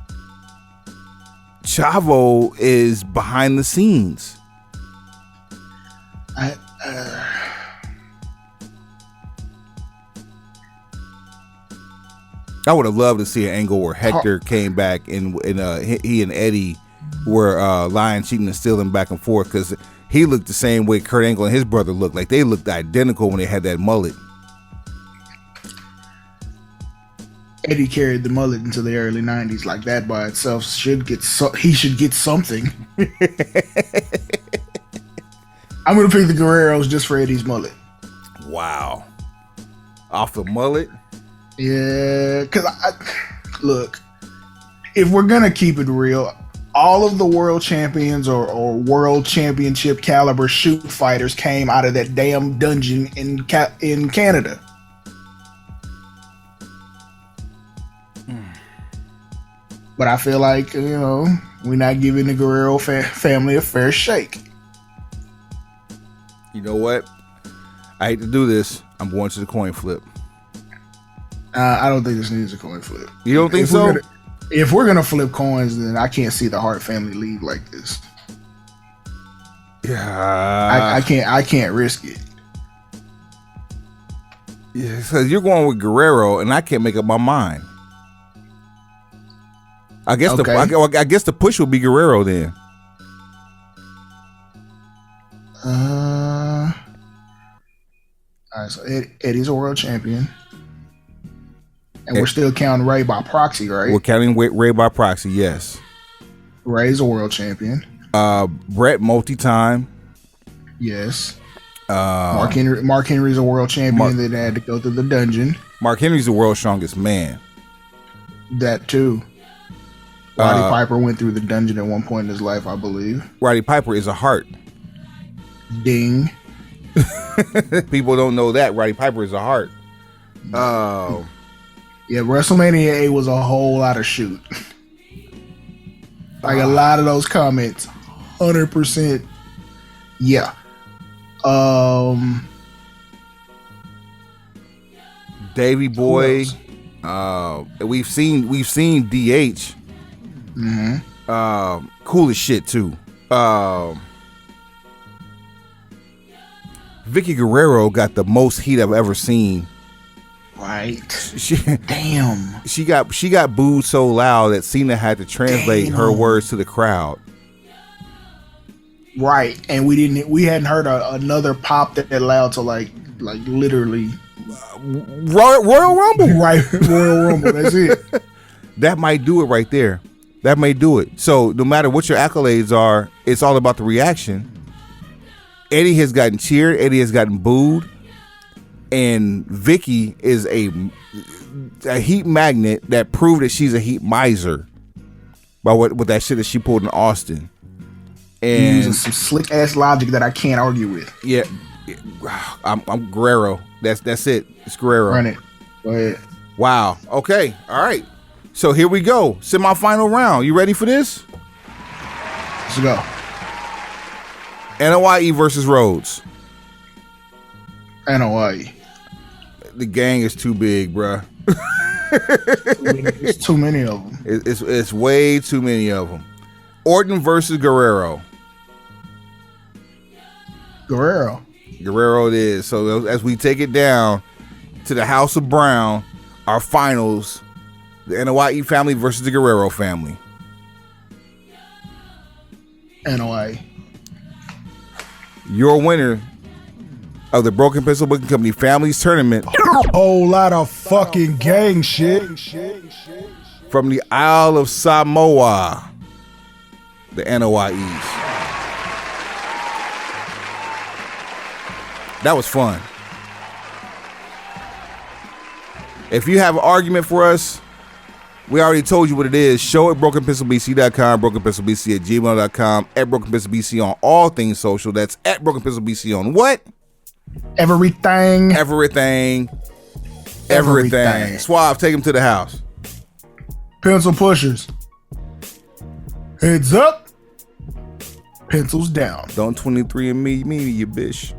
S1: Chavo is behind the scenes. I would have loved to see an angle where Hector came back and he and Eddie were lying, cheating, and stealing back and forth, because he looked the same way Kurt Angle and his brother looked. Like, they looked identical when they had that mullet.
S2: Eddie carried the mullet into the early 90s. Like, that by itself he should get something. I'm going to pick the Guerreros just for Eddie's mullet.
S1: Wow. Off the mullet?
S2: Yeah, because look, if we're going to keep it real, all of the world champions or world championship caliber shoot fighters came out of that damn dungeon in Canada. But I feel like, we're not giving the Guerrero family a fair shake.
S1: You know what? I hate to do this. I'm going to the coin flip.
S2: I don't think this needs a coin flip.
S1: You don't think so?
S2: If we're gonna flip coins, then I can't see the Hart family leave like this.
S1: Yeah,
S2: I can't risk it.
S1: Yeah, because you're going with Guerrero, and I can't make up my mind. I guess
S2: Okay.
S1: I guess the push will be Guerrero then.
S2: All right, so Eddie's a world champion, and we're still counting Ray by proxy, right?
S1: We're counting Ray by proxy. Yes.
S2: Ray's a world champion.
S1: Brett multi-time.
S2: Yes. Mark Henry's a world champion that had to go through the dungeon.
S1: Mark Henry's the world's strongest man.
S2: That too. Roddy Piper went through the dungeon at one point in his life, I believe.
S1: Roddy Piper is a heart.
S2: Ding.
S1: People don't know that Roddy Piper is a heart.
S2: Yeah, WrestleMania 8 was a whole lot of shoot. Like a lot of those comments, 100%. Yeah.
S1: Davey Boy. We've seen DH.
S2: Mm-hmm.
S1: Cool as shit too. Vicky Guerrero got the most heat I've ever seen.
S2: Right.
S1: Damn. She got booed so loud that Cena had to translate her words to the crowd.
S2: Right, and we hadn't heard another pop that loud to like literally
S1: Royal Rumble.
S2: Right, Royal Rumble. That's it.
S1: That might do it right there. That may do it. So no matter what your accolades are, it's all about the reaction. Eddie has gotten cheered. Eddie has gotten booed. And Vicky is a heat magnet that proved that she's a heat miser by with that shit that she pulled in Austin. And
S2: using some slick ass logic that I can't argue with.
S1: Yeah, I'm Guerrero. That's it. It's Guerrero.
S2: Run it. Go ahead.
S1: Wow. Okay. All right. So here we go. Semi-final round. You ready for this?
S2: Let's go.
S1: NOIE versus Rhodes.
S2: NOIE.
S1: The gang is too big, bruh.
S2: It's too many of them.
S1: It's way too many of them. Orton versus Guerrero.
S2: Guerrero
S1: it is. So as we take it down to the House of Brown, our finals, the NOIE family versus the Guerrero family.
S2: NOIE.
S1: Your winner of the Broken Pencil Booking Company Families Tournament.
S3: Whole lot of fucking gang shit.
S1: From the Isle of Samoa, the NOIEs. That was fun. If you have an argument for us, we already told you what it is. Show at brokenpencilbc.com, brokenpencilbc@gmail.com, at brokenpencilbc on all things social. That's at brokenpencilbc on what?
S2: Everything.
S1: Suave, take him to the house.
S2: Pencil pushers. Heads up. Pencils down.
S1: Don't 23 and me, you bitch.